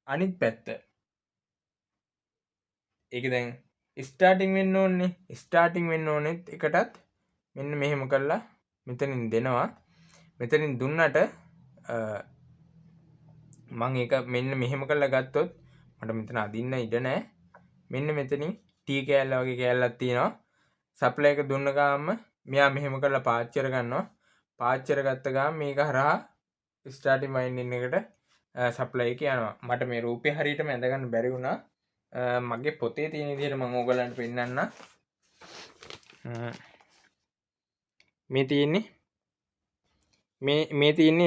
අනිත් පැත්ත ඒක දැන් ස්ටාර්ටින් වෙන්න ඕනේ. ස්ටාර්ටින් වෙන්න ඕනෙත් එකටත් මෙන්න මෙහෙම කරලා මෙතනින් දෙනවා. මෙතනින් දුන්නට මම ඒක මෙන්න මෙහෙම කරලා ගත්තොත් මට මෙතන අදින්න ඉඩ නැහැ. මෙන්න මෙතනින් T කෑල්ල වගේ කෑල්ලක් තියෙනවා. සප්ලයි එක දුන්න ගාම මෙයා මෙහෙම කරලා පාච් කර ගන්නවා. පාච් කරගත්ත ගාම මේක හරහා ස්ටාර්ටින් වයින්ඩින් එකට සප්ලයි එක යනවා. මට මේ රූපේ හරියටම ඇඳ ගන්න බැරි වුණා. මගේ පොතේ තියෙන විදිහට මම ඕගලන්ට පෙන්නන්න. මේ තියෙන්නේ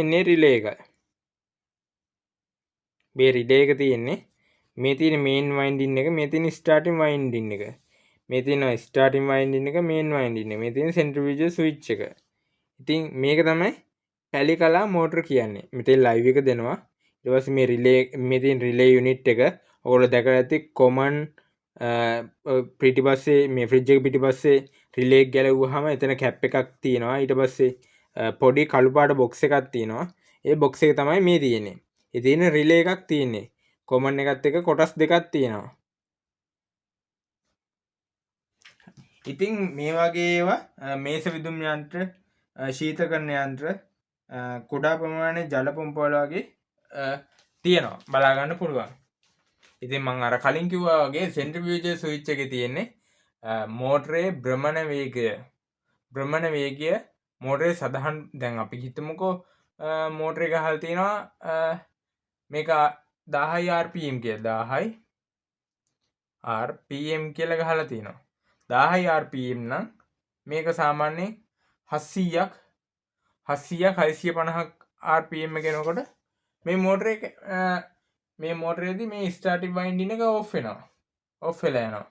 එන්නේ රිලේ එක. මේ රිලේ එක තියෙන්නේ මේ තියෙන මේන් වයින්ඩින් එක, මේ තියෙන ස්ටාර්ටින් වයින්ඩින් එක. මේ තියෙන ස්ටාර්ටින් වයින්ඩින් එක, මේන් වයින්ඩින් එක. මේ තියෙන සෙන්ට්‍රිෆියුජර් ස්විච් එක. ඉතින් මේක තමයි පැලිකලා මෝටර කියන්නේ. මෙතෙන් ලයිව් එක දෙනවා. ඊට පස්සේ මේ රිලේ මේ තියෙන රිලේ යුනිට් එක ඔයගොල්ලෝ දැකලා ඇති කොමන් පිටිපස්සේ මේ ෆ්‍රිජ් එක පිටිපස්සේ රිලේ එක ගැලවුවාම එතන කැප් එකක් තියෙනවා. ඊට පස්සේ පොඩි කළු පාට බොක්ස් එකක් තියෙනවා. ඒ බොක්ස් එක තමයි මේ තියෙන්නේ. ඒ තියෙන රිලේ එකක් තියෙන්නේ. කොමන් එකත් එක කොටස් දෙකක් තියෙනවා. ඉතින් මේ වගේ ඒවා මේස විදුම් යන්ත්‍ර, ශීතකරණ යන්ත්‍ර, කුඩා ප්‍රමාණයේ ජල පොම්පවල වගේ තියෙනවා බලා ගන්න පුළුවන්. ඉතින් මම අර කලින් කිව්වා වගේ සෙන්ට්‍රිෆියුජල් ස්විච් එකේ තියෙන්නේ මෝටරේ භ්‍රමණ වේගය මෝටරේ සඳහන්. දැන් අපි හිතමුකෝ මෝටර එක ගහලා තියෙනවා මේක 1000 rpm කියලා 1000 rpm කියලා ගහලා තියෙනවා. 1000 rpm නම් මේක සාමාන්‍යයෙන් 700ක් 650ක් rpm එක එනකොට මේ මෝටරේදී මේ ස්ටාටික් වයින්ඩින් එක ඔෆ් වෙනවා. ඔෆ් වෙලා යනවා.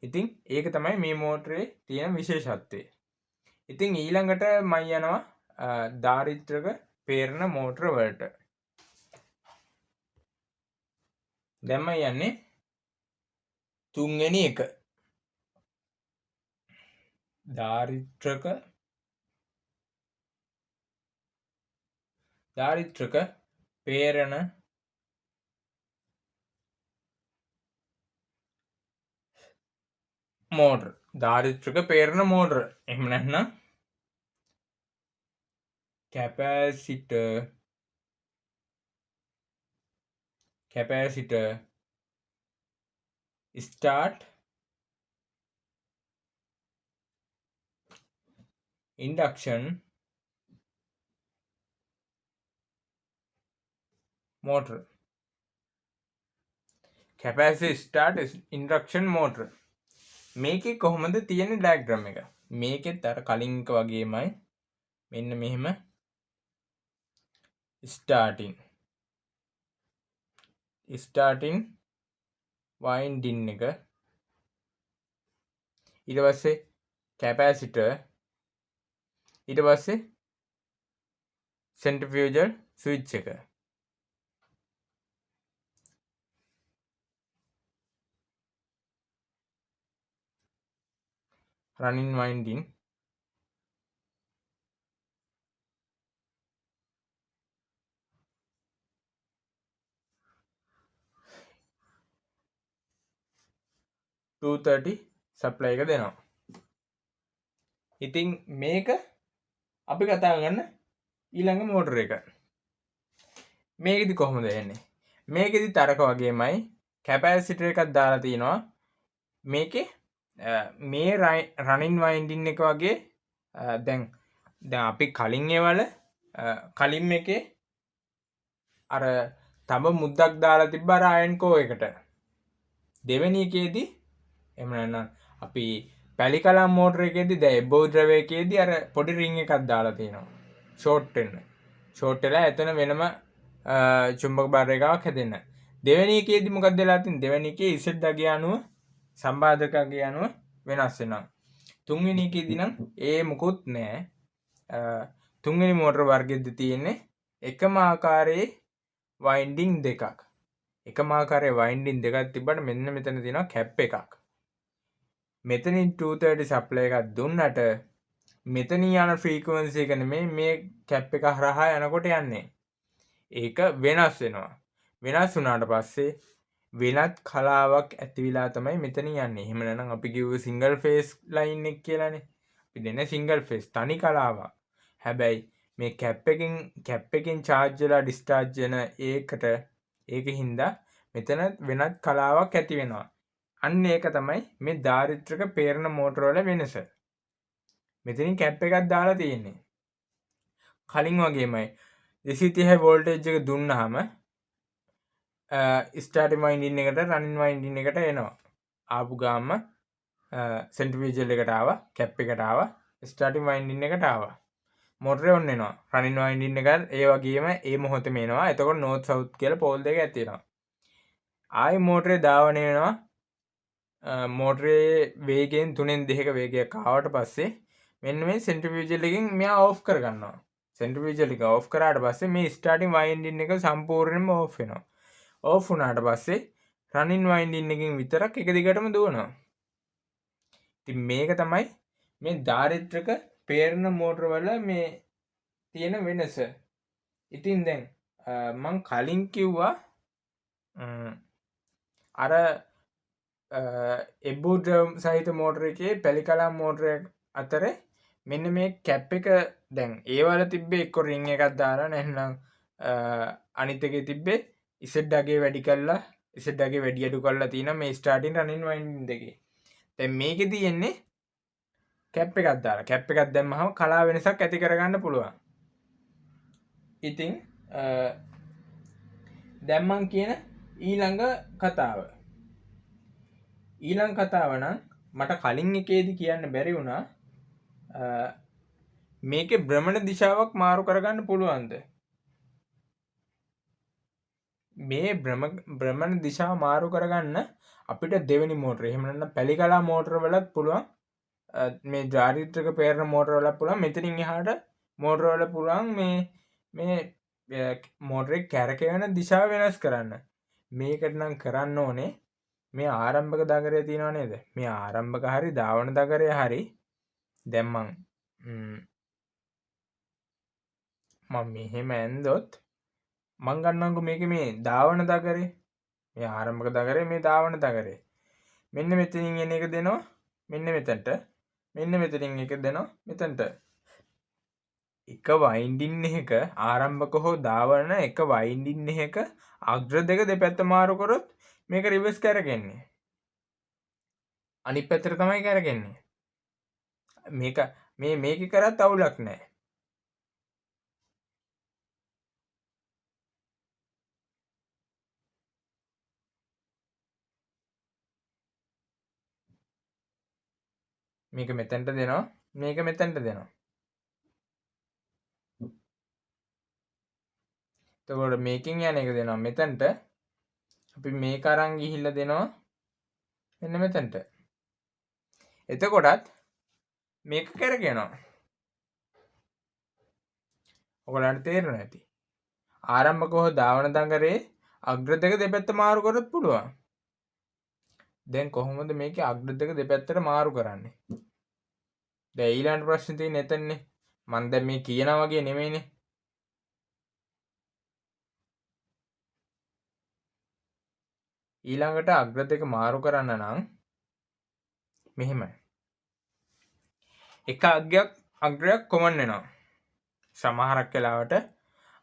ඉතින් ඒක තමයි මේ මෝටරේ තියෙන විශේෂත්වය. ඉතින් ඊළඟට මම යනවා දාරිද්‍රක පේරණ මෝටර වලට. දැන් මම යන්නේ තුන්වෙනි එක. දාරිද්‍රක පේරණ මෝටර. දාරිද්‍රක පේරණ මෝටර. එහෙම නැත්නම් capacitor start induction motor. capacitor start induction motor. මේකේ කොහොමද තියෙන ඩයග්‍රෑම් එක? මේකෙත් අර කලින් එක වගේමයි. මෙන්න මෙහෙම starting winding එක, ඊට පස්සේ capacitor, ඊට පස්සේ centrifugal switch එක. running winding, සප්ලයි එක දෙනවා. ඉතින් මේක අපි කතා කරන ඊළඟ මෝටර එක. මේකෙදි කොහොමද එන්නේ? මේකෙදි තරක වගේමයි කැපැසිටර් එකක් දාලා තිනවා. මේකේ මේ රනින් වයින්ඩින් එක වගේ දැන් අපි කලින් ඒවල කලින් එකේ අර තඹ මුද්දක් දාලා තිබ්බ අර අයන්කෝ එකට. දෙවෙනි එකේදී එහෙම නැත්නම් අපි පැලිකලම් මෝටර එකේදී දැන් එබෝ ද්‍රවයකේදී අර පොඩි රින් එකක් දාලා තියෙනවා. ෂෝට් වෙන්න. ෂෝට් වෙලා එතන වෙනම චුම්බක බර එකක් හැදෙන්න. දෙවෙනි එකේදී මොකක්ද වෙලා තියෙන්නේ? දෙවෙනි එකේ Z අගය අනුව සම්බාධකගේ අනුව වෙනස් වෙනවා. තුන්වෙනි එකේදී නම් ඒ මොකුත් නැහැ. තුන්වෙනි මෝටර වර්ගෙද්දී තියෙන්නේ එකම ආකාරයේ වයින්ඩින් දෙකක්. එකම ආකාරයේ වයින්ඩින් දෙකක් තිබ්බට මෙන්න මෙතන තියෙනවා කැප් එකක්. මෙතනින් 230 සප්ලයි එකක් දුන්නට මෙතන යන ෆ්‍රීකවන්සි එක නෙමෙයි මේ කැප් එක හරහා යනකොට යන්නේ. ඒක වෙනස් වෙනවා. වෙනස් වුණාට පස්සේ වෙනත් කලාවක් ඇති වෙලා තමයි මෙතන යන්නේ. එහෙම නැත්නම් අපි කිව්වේ සිංගල් ෆේස් ලයින් එක කියලානේ. අපි දෙන්නේ සිංගල් ෆේස් තනි කලාවක්. හැබැයි මේ කැප් එකෙන් චාර්ජ් වෙලා ඩිස්චාර්ජ් වෙන ඒකින්ද මෙතන වෙනත් කලාවක් ඇති වෙනවා. අන්න ඒක තමයි මේ දාරිද්‍රක පේරණ මෝටර වල වෙනස. මෙතනින් කැප් එකක් දාලා තියෙන්නේ. කලින් වගේමයි 230 වෝල්ටේජ් එක දුන්නාම ස්ටාර්ටින් වයින්ඩින් එකට රනින් වයින්ඩින් එකට එනවා. ආපු ගාම සෙන්ට්‍රිෆියුජල් එකට ආවා, කැප් එකට ආවා, ස්ටාර්ටින් වයින්ඩින් එකට ආවා. මෝටරේ ඔන්න එනවා. රනින් වයින්ඩින් එක ඒ වගේම ඒ මොහොතේම එනවා. එතකොට නෝත් සවුත් කියලා පෝල් දෙක ඇති වෙනවා. ආයි මෝටරේ ධාවනය වෙනවා. මෝටරේ වේගයෙන් 3න් 2ක වේගයක් ආවට පස්සේ මෙන්න මේ සෙන්ට්‍රිෆියුජල් එකෙන් මෙයා ඕෆ් කර ගන්නවා. සෙන්ට්‍රිෆියුජල් එක ඕෆ් කරාට පස්සේ මේ ස්ටාර්ටින් වයින්ඩින් එක සම්පූර්ණයෙන්ම ඕෆ් වෙනවා. ඕෆ් වුණාට පස්සේ රනින් වයින්ඩින් එකකින් විතරක් එක දිගටම දුවනවා. ඉතින් මේක තමයි මේ දාරිද්‍රක පේරණ මෝටර වල මේ තියෙන වෙනස. ඉතින් දැන් මං කලින් කිව්වා අර එබ්බු ඩ්‍රම් සහිත මෝටර එකේ පැලිකලම් මෝටර අතර මෙන්න මේ කැප් එක දැන් ඒවල තිබ්බේ එක්ක රින් එකක් දාලා නැත්නම් අනිත් එකේ තිබ්බේ ඉසෙඩ්ඩගේ වැඩි කරලා ඉසෙඩ්ඩගේ වැඩි අඩු කරලා තියෙන මේ ස්ටාර්ටින් රනින් වයින්ඩින් දෙකේ. දැන් මේකේ තියෙන්නේ කැප් එකක් දාලා කැප් එකක් දැම්මහම කලා වෙනසක් ඇති කරගන්න පුළුවන්. ඉතින් දැන් මං කියන ඊළඟ කතාව. ඊළඟ කතාව නම් මට කලින් එකේදී කියන්න බැරි වුණා මේකේ භ්‍රමණ දිශාවක් මාරු කරගන්න පුළුවන්ද? මේ භ්‍රමණ දිශාව මාරු කරගන්න අපිට දෙවෙනි මෝටර එහෙම නැත්නම් පැලිකලා මෝටර වලත් පුළුවන්. මේ ජාරිත්‍රක පේරන මෝටර වල පුළුවන්. මෙතනින් එහාට මෝටර වල පුළුවන් මේ මෝටරේ කැරකෙන දිශාව වෙනස් කරන්න. මේකට නම් කරන්න ඕනේ මේ ආරම්භක දගරය තියෙනව නේද? මේ ආරම්භක හරි ධාවන දගරය හරි දැන් මම මෙහෙම ඇන්දොත් මං ගන්නංකෝ මේක මේ ධාවන දගරේ මේ ආරම්භක දගරේ මේ ධාවන දගරේ මෙන්න මෙතනින් එන එක දෙනවා මෙන්න මෙතනට මෙන්න මෙතනින් එක දෙනවා මෙතනට එක වයින්ඩින් එක ආරම්භක හෝ ධාවන එක වයින්ඩින් එක අග්‍ර දෙක දෙපැත්ත මාරු කරොත් මේක රිවර්ස් කරගන්නේ අනිත් පැත්තට තමයි කරගන්නේ මේක මේක කරත් අවුලක් නැහැ මේක මෙතනට දෙනවා මේක මෙතනට දෙනවා එතකොට මේකෙන් යන එක දෙනවා මෙතනට අපි මේක අරන් ගිහිල්ලා දෙනවා මෙන්න මෙතනට එතකොටත් මේක කරගෙනවා ඔයගලන්ට තේරෙනවා ඇති ආරම්භක හෝ ධාවන දඟරේ අග්‍ර දෙක දෙපැත්ත මාරු කරොත් පුළුවන් දැන් කොහොමද මේකේ අග්‍ර දෙක දෙපැත්තට මාරු කරන්නේ දැන් ඊළඟ ප්‍රශ්නේ තියෙන්නේ එතනනේ මම දැන් මේ කියනා වගේ නෙමෙයිනේ ඊළඟට අග්‍ර දෙක මාරු කරන්න නම් මෙහෙමයි එක අග්‍රයක් කොමන් වෙනවා සමහරක් වෙලාවට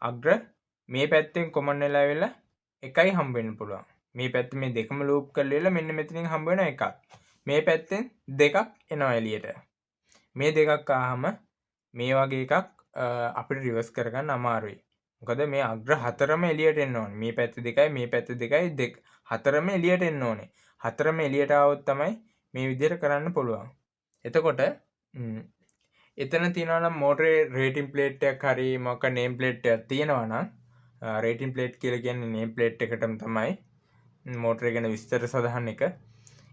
අග්‍ර මේ පැත්තෙන් කොමන් වෙලා වෙලා එකයි හම්බ වෙන්න පුළුවන් මේ පැත්තේ මේ දෙකම ලූප් කරලා ඉල මෙන්න මෙතනින් හම්බ වෙන එකක් මේ පැත්තෙන් දෙකක් එනවා එළියට මේ දෙකක් ආවම මේ වගේ එකක් අපිට රිවර්ස් කරගන්න අමාරුයි මොකද මේ අග්‍ර හතරම එළියට එන්න ඕනේ මේ පැත්ත දෙකයි මේ පැත්ත දෙකයි හතරම එළියට එන්න ඕනේ හතරම එළියට ආවොත් තමයි මේ විදිහට කරන්න පුළුවන් එතකොට එතන තියෙනවා නම් මෝටරේ රේටින් ප්ලේට් එකක් හරි මොකක් නේම් ප්ලේට් එකක් තියෙනවා නම් රේටින් ප්ලේට් කියලා කියන්නේ නේම් ප්ලේට් එකටම තමයි මෝටරේ ගැන විස්තර සඳහන් එක.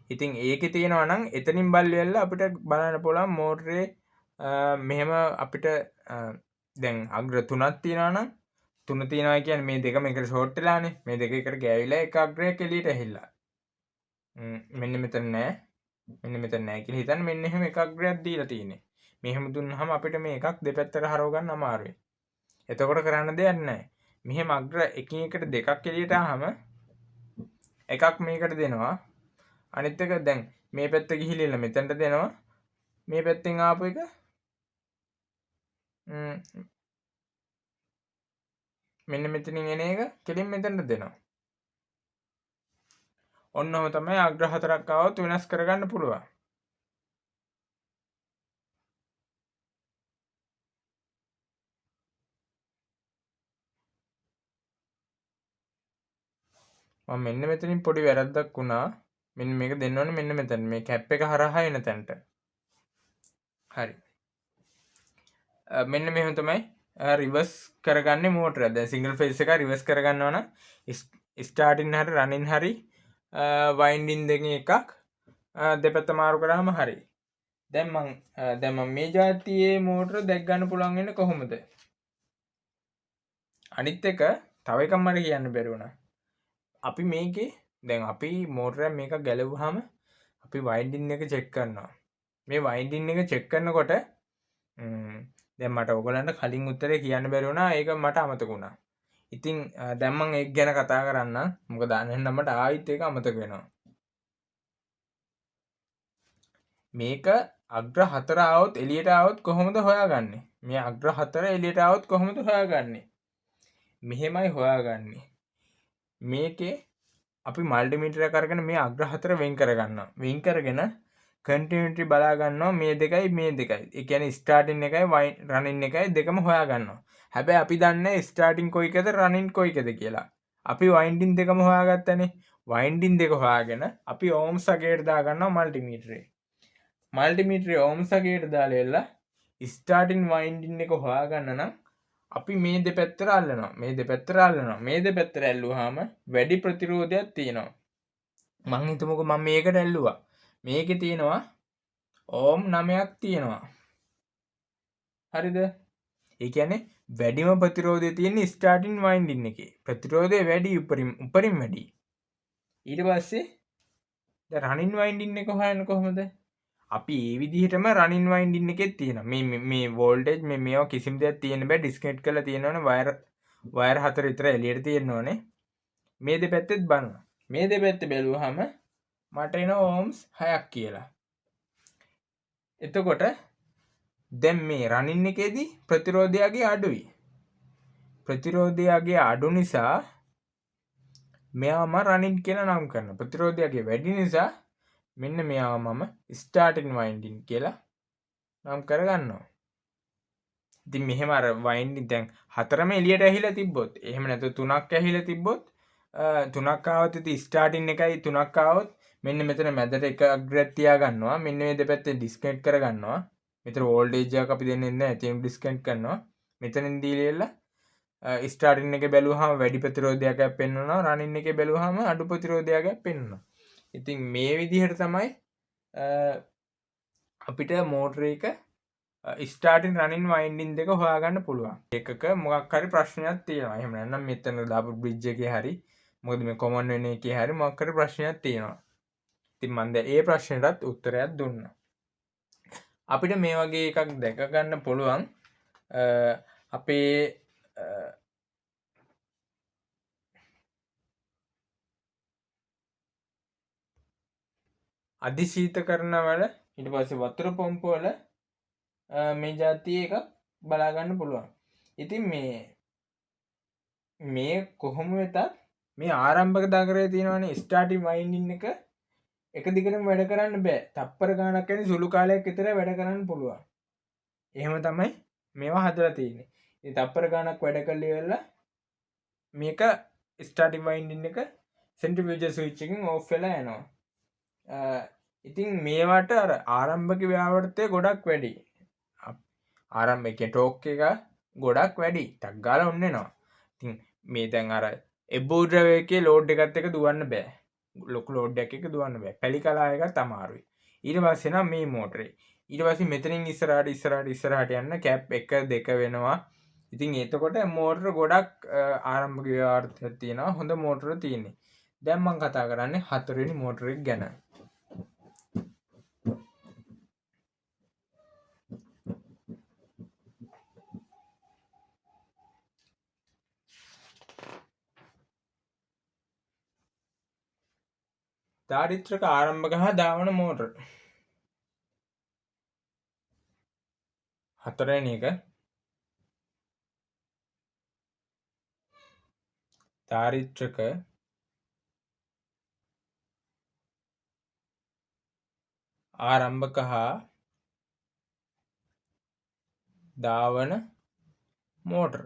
ඉතින් ඒකේ තියෙනවා නම් එතනින් බල්ලෙල්ල අපිට බලන්න පුළුවන් මෝටරේ මෙහෙම අපිට දැන් අග්‍ර තුනක් තියෙනවා නම් තුන තියෙනවා කියන්නේ මේ දෙකම එකට ෂෝට් වෙලානේ මේ දෙක එකට ගෑවිලා එක අග්‍රයක් එළියට ඇහිලා. මෙන්න මෙතන නෑ මෙන්න මෙතන නෑ කියලා හිතන්න මෙන්න එහෙම එකක් අග්‍රයක් දීලා තියෙන්නේ. මෙහෙම දුන්නාම අපිට මේ එකක් දෙපැත්තට හරව ගන්න අමාරුයි. එතකොට කරන්න දෙයක් නැහැ. මෙහෙම අග්‍ර එකින් එකට දෙකක් එළියට ආවම එකක් මේකට දෙනවා. අනිත් එක දැන් මේ පැත්ත ගිහිලිලා මෙතනට දෙනවා. මේ පැත්තෙන් ආපු එක මෙන්න මෙතනින් එන එක කෙලින් මෙතනට දෙනවා. ඔන්නෝම තමයි අග්‍ර හතරක් ආවොත් වෙනස් කරගන්න පුළුවන්. මම මෙන්න මෙතනින් පොඩි වැරද්දක් වුණා. මෙන්න මේක දෙන්න ඕනේ මෙන්න මෙතන. මේ කැප් එක හරහා එන තැනට. හරි. මෙන්න මෙහෙම තමයි රිවර්ස් කරගන්නේ මෝටර. දැන් සිංගල් ෆේස් එක රිවර්ස් කරගන්නවා නම් ස්ටාර්ටින් හරි රනින් හරි වයින්ඩින් දෙකෙන් එකක් දෙපැත්ත මාරු කරාම හරි. දැන් මම මේ જાතියේ මෝටර දැක් ගන්න පුළුවන් වෙන්නේ කොහොමද? අනිත් එක තව එකක් මට කියන්න බැරි වුණා. අපි මේකේ දැන් අපි මෝටරයක් මේක ගැලවුවාම අපි වයින්ඩින් එක චෙක් කරනවා. මේ වයින්ඩින් එක චෙක් කරනකොට දැන් මට ඔයගලන්ට කලින් උත්තරේ කියන්න බැරි වුණා. ඒක මට අමතක වුණා. ඉතින් දැන් මම ඒක ගැන කතා කරන්න. මොකද අනෙන්න මට ආයිත් ඒක අමතක වෙනවා. මේක අග්‍ර 4 આવොත් එළියට આવොත් කොහොමද හොයාගන්නේ? මේ අග්‍ර 4 එළියට આવොත් කොහොමද හොයාගන්නේ? මෙහෙමයි හොයාගන්නේ. මේකේ අපි මල්ටිමීටර් එක අරගෙන මේ අග්‍ර 4 වෙන් කරගන්නවා. වෙන් කරගෙන කන්ටිනියුටි බලා ගන්නවා මේ දෙකයි මේ දෙකයි. ඒ කියන්නේ ස්ටාර්ටින් එකයි රනින් එකයි දෙකම හොයා ගන්නවා. හැබැයි අපි දන්නේ ස්ටාර්ටින් කොයි එකද රනින් කොයි එකද කියලා. අපි වයින්ඩින් දෙකම හොයාගත්තනේ. වයින්ඩින් දෙක හොයාගෙන අපි ඕම්ස් අගයට දාගන්නවා මල්ටිමීටරේ. මල්ටිමීටරේ ඕම්ස් අගයට දාලා එල්ල ස්ටාර්ටින් වයින්ඩින් එක හොයාගන්න නම් අපි මේ දෙපැත්තට අල්ලනවා. මේ දෙපැත්තට අල්ලනවා. මේ දෙපැත්තට ඇල්ලුවාම වැඩි ප්‍රතිරෝධයක් තියෙනවා. මං හිතමුකෝ මම මේකට ඇල්ලුවා. මේකේ තියෙනවා ඕම් 9ක් තියෙනවා. හරිද? ඒ කියන්නේ වැඩිම ප්‍රතිරෝධය තියෙන්නේ ස්ටාර්ටින් වයින්ඩින් එකේ. ප්‍රතිරෝධය වැඩි උපරිම වැඩි. ඊට පස්සේ දැන් රනින් වයින්ඩින් එක හොයන්න කොහොමද? අපි ඒ විදිහටම රනින් වයින්ඩින් එකෙත් තියෙනවා. මේ වෝල්ටේජ් මේවා කිසිම දෙයක් තියෙන්න බෑ. ඩිස්කනෙක්ට් කරලා තියෙනවනේ වයර් 4 විතර එළියට තියෙන්න ඕනේ. මේ දෙපැත්තෙත් බලනවා. මේ දෙපැත්ත බැලුවාම මට එන ඕම්ස් 6ක් කියලා. එතකොට දැන් මේ රනින් එකේදී ප්‍රතිරෝධයගේ අඩුයි. ප්‍රතිරෝධයගේ අඩු නිසා මෙයාම රනින් කියලා නම් කරනවා. ප්‍රතිරෝධයගේ වැඩි නිසා මෙන්න මෙයාව මම ස්ටාර්ටින් වයින්ඩින් කියලා නම් කරගන්නවා. ඉතින් මෙහෙම අර වයින්ඩින් දැන් 4ම එළියට ඇහිලා තිබ්බොත් එහෙම නැත්නම් 3ක් ඇහිලා තිබ්බොත් 3ක් ආවොත් ඉතින් ස්ටාර්ටින් එකයි 3ක් ආවොත් මෙන්න මෙතන මැදට එක අග්‍රයක් තියා ගන්නවා. මෙන්න මේ දෙපැත්තෙන් ඩිස්කනෙක්ට් කර ගන්නවා. මෙතන වෝල්ටේජ් එකක් අපි දෙන්නේ නැහැ. ඒක ඩිස්කනෙක්ට් කරනවා. මෙතනින් දීලා ස්ටාර්ටින් එකේ බැලුවාම වැඩි ප්‍රතිරෝධයක් පෙන්වනවා. රනින් එකේ බැලුවාම අඩු ප්‍රතිරෝධයක් පෙන්වනවා. ඉතින් මේ විදිහට තමයි අපිට මෝටර එක ස්ටාර්ටින් රනින් වයින්ඩින් දෙක හොයාගන්න පුළුවන්. එකක මොකක් හරි ප්‍රශ්නයක් තියෙනවා. එහෙම නැත්නම් මෙතන දාපු බ්‍රිජ් එකේ හරි මොකද මේ කොමන් වෙන එකේ හරි මොකක් හරි ප්‍රශ්නයක් තියෙනවා. ඉතින් මම දැන් ඒ ප්‍රශ්නෙටත් උත්තරයක් දුන්නා. අපිට මේ වගේ එකක් දැක ගන්න පුළුවන් අපේ අධිශීතකරණ වල ඊට පස්සේ වතුර පොම්ප වල මේ જાතිය එකක් බලා ගන්න පුළුවන්. ඉතින් මේ කොහොම වෙතත් මේ ආරම්භක දගරේ තියෙනවනේ ස්ටාර්ටින් වයින්ඩින් එක දිගටම වැඩ කරන්න බෑ. තප්පර ගානක් යන සුළු කාලයක් විතර වැඩ කරන්න පුළුවන්. එහෙම තමයි මේවා හදලා තියෙන්නේ. ඉතින් තප්පර ගානක් වැඩ කරලා ඉවරලා මේක ස්ටාර්ටින් වයින්ඩින් එක සෙන්ට්‍රිෆියුජල් ස්විච් එකකින් ඕෆ් වෙලා යනවා. ඉතින් මේවට අර ආරම්භක ව්‍යාවෘතය ගොඩක් වැඩි. ආරම්භක ටෝක් එක ගොඩක් වැඩි. ටක් ගාලා ඔන්න එනවා. ඉතින් මේ දැන් අර එබ්බූ ද්‍රවයකේ ලෝඩ් එකත් එක්ක දුවන්න බෑ. ලොකු ලෝඩ් එකක් දුවන්න බෑ. පැලි කලා එකත් අමාරුයි. ඊට පස්සේ නම් මේ මෝටරේ. ඊට පස්සේ මෙතනින් ඉස්සරහට යන්න කැප් 1 2 වෙනවා. ඉතින් එතකොට මෝටර ගොඩක් ආරම්භක ව්‍යාවෘතයක් තියෙනවා. හොඳ මෝටර තියෙන්නේ. දැන් මම කතා කරන්නේ 4 වෙනි මෝටර එක ගැන. දාරිත්‍රක ආරම්භක හා ධාවන මෝටර. 4 වෙනි එක දාරිත්‍රක ආරම්භක හා ධාවන මෝටර.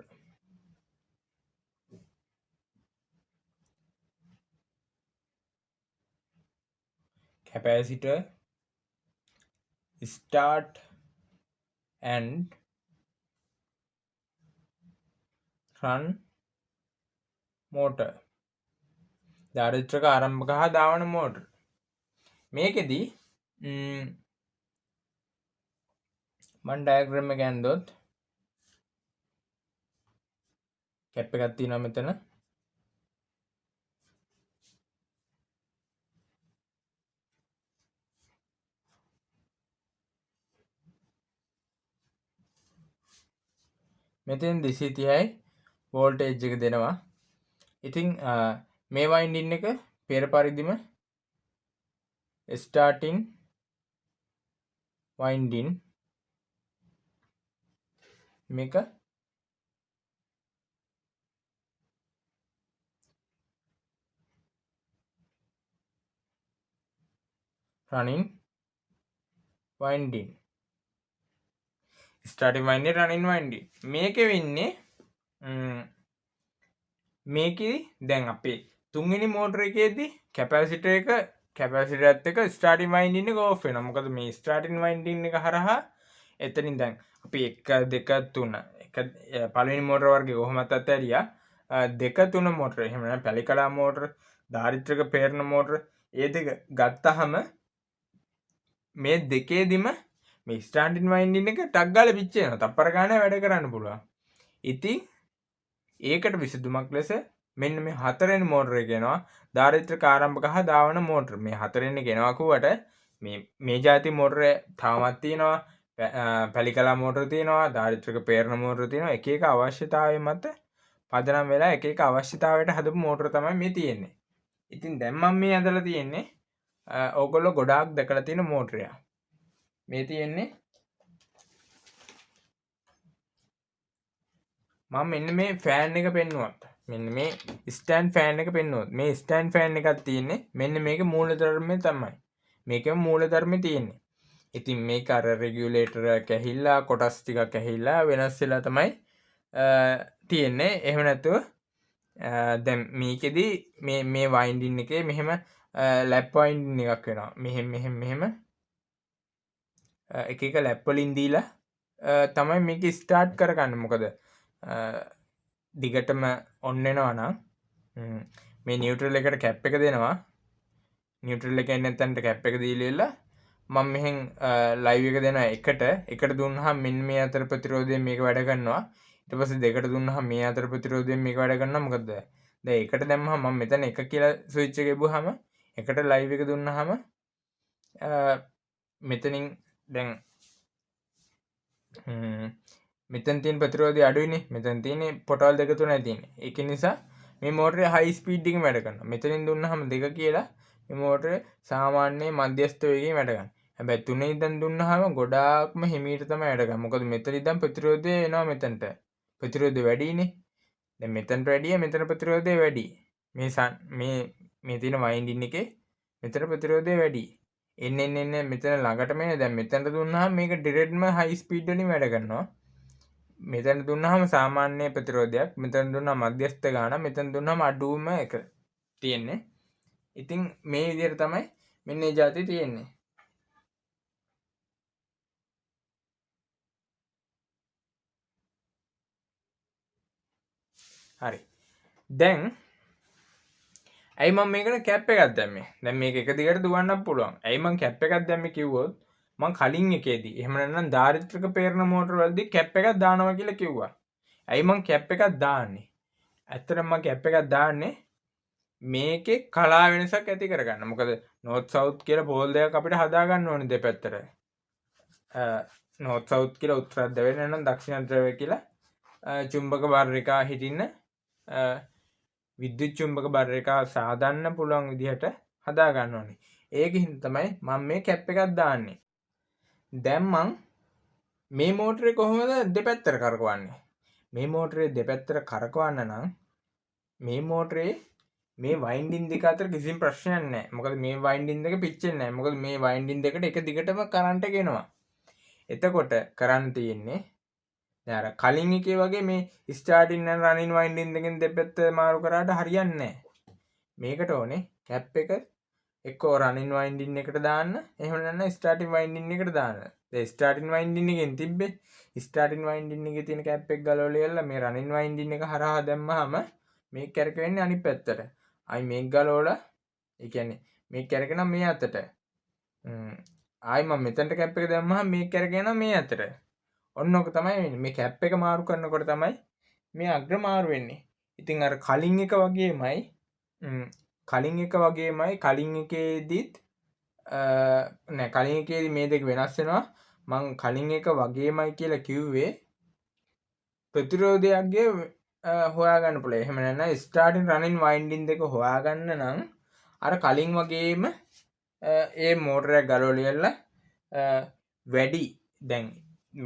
capacitor, start and run motor. දාරිත්‍රක ආරම්භක හා ධාවන මෝටර. මේකෙදී මම ඩයග්‍රෑම් එක ඇන්දොත් කැප් එකක් තියෙනවා මෙතන. මෙතෙන් 230යි වෝල්ටේජ් එක දෙනවා. ඉතින් මේ වයින්ඩින් එක පෙර පරිදිම ස්ටාර්ටින් winding මේක running winding starting winding running winding මේකේ වෙන්නේ මේකේ දැන් අපේ තුන්වෙනි මෝටර එකේදී කැපැසිටර් එකත් එක්ක ස්ටාර්ටින් වයින්ඩින් එක ඕෆ් වෙනවා. මොකද මේ ස්ටාර්ටින් වයින්ඩින් එක හරහා එතනින් දැන් අපි 1 2 3 පළවෙනි මෝටර වර්ගය කොහොමත් අතහැරියා. 2 3 මෝටර එහෙම නැත්නම් පැලිකලා මෝටර, දාරිත්‍රික පේරණ මෝටර ඒ දෙක ගත්තාම මේ දෙකේදිම මේ ස්ටාර්ටින් වයින්ඩින් එක ටක් ගාලා පිච්චෙනවා. තප්පර ගානේ වැඩ කරන්න පුළුවන්. ඉතින් ඒකට විසඳුමක් ලෙස මෙන්න මේ හතරවෙනි මෝටර එක එනවා. දාරිත්‍රික ආරම්භක හා දාවන මෝටර. මේ හතරවෙනි එක එනවා කිව්වට මේ જાති මෝටර තවමත් තියෙනවා. පැලිකලා මෝටර තියෙනවා, දාරිත්‍රික පේරණ මෝටර තියෙනවා. එක එක අවශ්‍යතාවය මත පදනම් වෙලා එක එක අවශ්‍යතාවයට හදපු මෝටර තමයි මේ තියෙන්නේ. ඉතින් දැන් මම මේ ඇඳලා තියෙන්නේ ඕගොල්ලෝ ගොඩාක් දැකලා තියෙන මෝටරයක්. මේ තියෙන්නේ මම මෙන්න මේ ෆෑන් එක පෙන්නුවත් මෙන්න මේ ස්ටෑන්ඩ් ෆෑන් එක පෙන්නුවොත් මේ ස්ටෑන්ඩ් ෆෑන් එකක් තියෙන්නේ මෙන්න මේක මූලධර්මය තමයි. මේකම මූලධර්මය තියෙන්නේ. ඉතින් මේක අර රෙගියුලේටර් එක ඇහිල්ලා කොටස් ටිකක් ඇහිල්ලා වෙනස් වෙලා තමයි තියෙන්නේ. එහෙම නැතුව දැන් මේකෙදි මේ වයින්ඩින් එකේ මෙහෙම ලැප් වයින්ඩින් එකක් වෙනවා. මෙහෙම එක එක ලැප් වලින් දීලා තමයි මේක ස්ටාර්ට් කරගන්නේ. මොකද දිගටම ඔන් වෙනවා නම් මේ නියුට්‍රල් එකට කැප් එක දෙනවා. නියුට්‍රල් එක එන්නේ නැත්නම් කැප් එක දීලා මම මෙහෙන් ලයිව් එක දෙනවා එකට දුන්නාම මෙන්න මේ අතර ප්‍රතිරෝධයෙන් මේක වැඩ කරනවා. ඊට පස්සේ දෙකට දුන්නාම මේ අතර ප්‍රතිරෝධයෙන් මේක වැඩ කරනවා. මොකද දැන් එකට දැම්මහම මම මෙතන 1 කියලා ස්විච් එක ගෙවුවාම එකට ලයිව් එක දුන්නාම මෙතනින් දැන් මෙතන තියෙන ප්‍රතිරෝධය අඩුයිනේ. මෙතන තියෙන්නේ පොටවල් දෙක තුනයි තියෙන්නේ. ඒක නිසා මේ මෝටරේ හයි ස්පීඩ් එකකින් වැඩ කරනවා. මෙතනින් දුන්නාම 2 කියලා මේ මෝටරේ සාමාන්‍ය මධ්‍යස්ථ වේගයෙන් වැඩ කරනවා. හැබැයි 3 ඉඳන් දුන්නාම ගොඩාක්ම හිමීට තමයි වැඩ කරන්නේ. මොකද මෙතන ඉඳන් ප්‍රතිරෝධය එනවා මෙතනට. ප්‍රතිරෝධය වැඩිනේ. දැන් මෙතනට වැඩිය මෙතන ප්‍රතිරෝධය වැඩි. මේ තියෙන වයින්ඩින් එකේ මෙතන ප්‍රතිරෝධය වැඩි. එන්න මෙතන ළඟටම එන දැන් මෙතනට දුන්නාම මේක ඩිරෙක්ට්ම හයි ස්පීඩ් වලින් වැඩ කරනවා. මෙතන දුන්නාම සාමාන්‍ය ප්‍රතිරෝධයක්, මෙතන දුන්නාම මධ්‍යස්ථ ගාන, මෙතන දුන්නාම අඩුම එක තියෙන්නේ. ඉතින් මේ විදිහට තමයි මෙන්න මේ જાති තියෙන්නේ. හරි. දැන් ඇයි මම මේකට කැප් එකක් දැම්මේ? දැන් මේක එක දිගට දුවන්නත් පුළුවන්. ඇයි මම කැප් එකක් දැම්මේ කිව්වොත් මං කලින් එකේදී එහෙම නැත්නම් දාරිත්‍රික පේරණ මෝටර වලදී කැප් එකක් දානවා කියලා කිව්වා. ඇයි මං කැප් එකක් දාන්නේ? ඇත්තටම මම කැප් එකක් දාන්නේ මේකේ කලා වෙනසක් ඇති කරගන්න. මොකද නෝර්ත් සවුත් කියලා පෝල් දෙකක් අපිට හදා ගන්න ඕනේ දෙපැත්තට. නෝර්ත් සවුත් කියලා උත්තර ධ්‍රවය නැත්නම් දක්ෂිණ ධ්‍රවය කියලා චුම්බක බර රේඛා හිටින්න විද්‍යුත් චුම්බක බර රේඛා සාදන්න පුළුවන් විදිහට හදා ගන්න ඕනේ. ඒකින් තමයි මම මේ කැප් එකක් දාන්නේ. දැන් මං මේ මෝටරේ කොහොමද දෙපැත්තට කරකවන්නේ? මේ මෝටරේ දෙපැත්තට කරකවන්න නම් මේ මෝටරේ මේ වයින්ඩින් දෙක අතර කිසිම ප්‍රශ්නයක් නැහැ. මොකද මේ වයින්ඩින් දෙක පිච්චෙන්නේ නැහැ. මොකද මේ වයින්ඩින් දෙකට එක දිගටම කරන්ට් එක එනවා. එතකොට කරන්න තියෙන්නේ දැන් අර කලින් එකේ වගේ මේ ස්ටාර්ටින් and රනින් වයින්ඩින් දෙකෙන් දෙපැත්ත මාරු කරාට හරියන්නේ නැහැ. මේකට ඕනේ කැප් එක එක්කෝ රනින් වයින්ඩින් එකට දාන්න, එහෙම නැත්නම් ස්ටාර්ටින් වයින්ඩින් එකට දාන්න. දැන් ස්ටාර්ටින් වයින්ඩින් එකෙන් තිබ්බේ ස්ටාර්ටින් වයින්ඩින් එකේ තියෙන කැප් එක ගලවලා මේ රනින් වයින්ඩින් එක හරහා දැම්මහම මේක කැරකෙන්නේ අනිත් පැත්තට. ආයි මේක ගලවලා ඒ කියන්නේ මේක කැරකෙනවා මේ අතට. ආයි මම මෙතනට කැප් එක දැම්මහම මේක කැරකෙනවා මේ අතට. ඔන්න ඔක තමයි වෙන්නේ. මේ කැප් එක මාරු කරනකොට තමයි මේ අග්‍ර මාරු වෙන්නේ. ඉතින් අර කලින් එක වගේමයි කලින් එකේදීත් නෑ කලින් එකේදී මේ දෙක වෙනස් වෙනවා. මං කලින් එක වගේමයි කියලා කිව්වේ ප්‍රතිරෝධයක්ගේ හොයාගන්න පුළුවන්. එහෙම නැත්නම් ස්ටාර්ටින් රනින් වයින්ඩින් දෙක හොයාගන්න නම් අර කලින් වගේම ඒ මෝටරයක් ගලවලා වැඩි. දැන්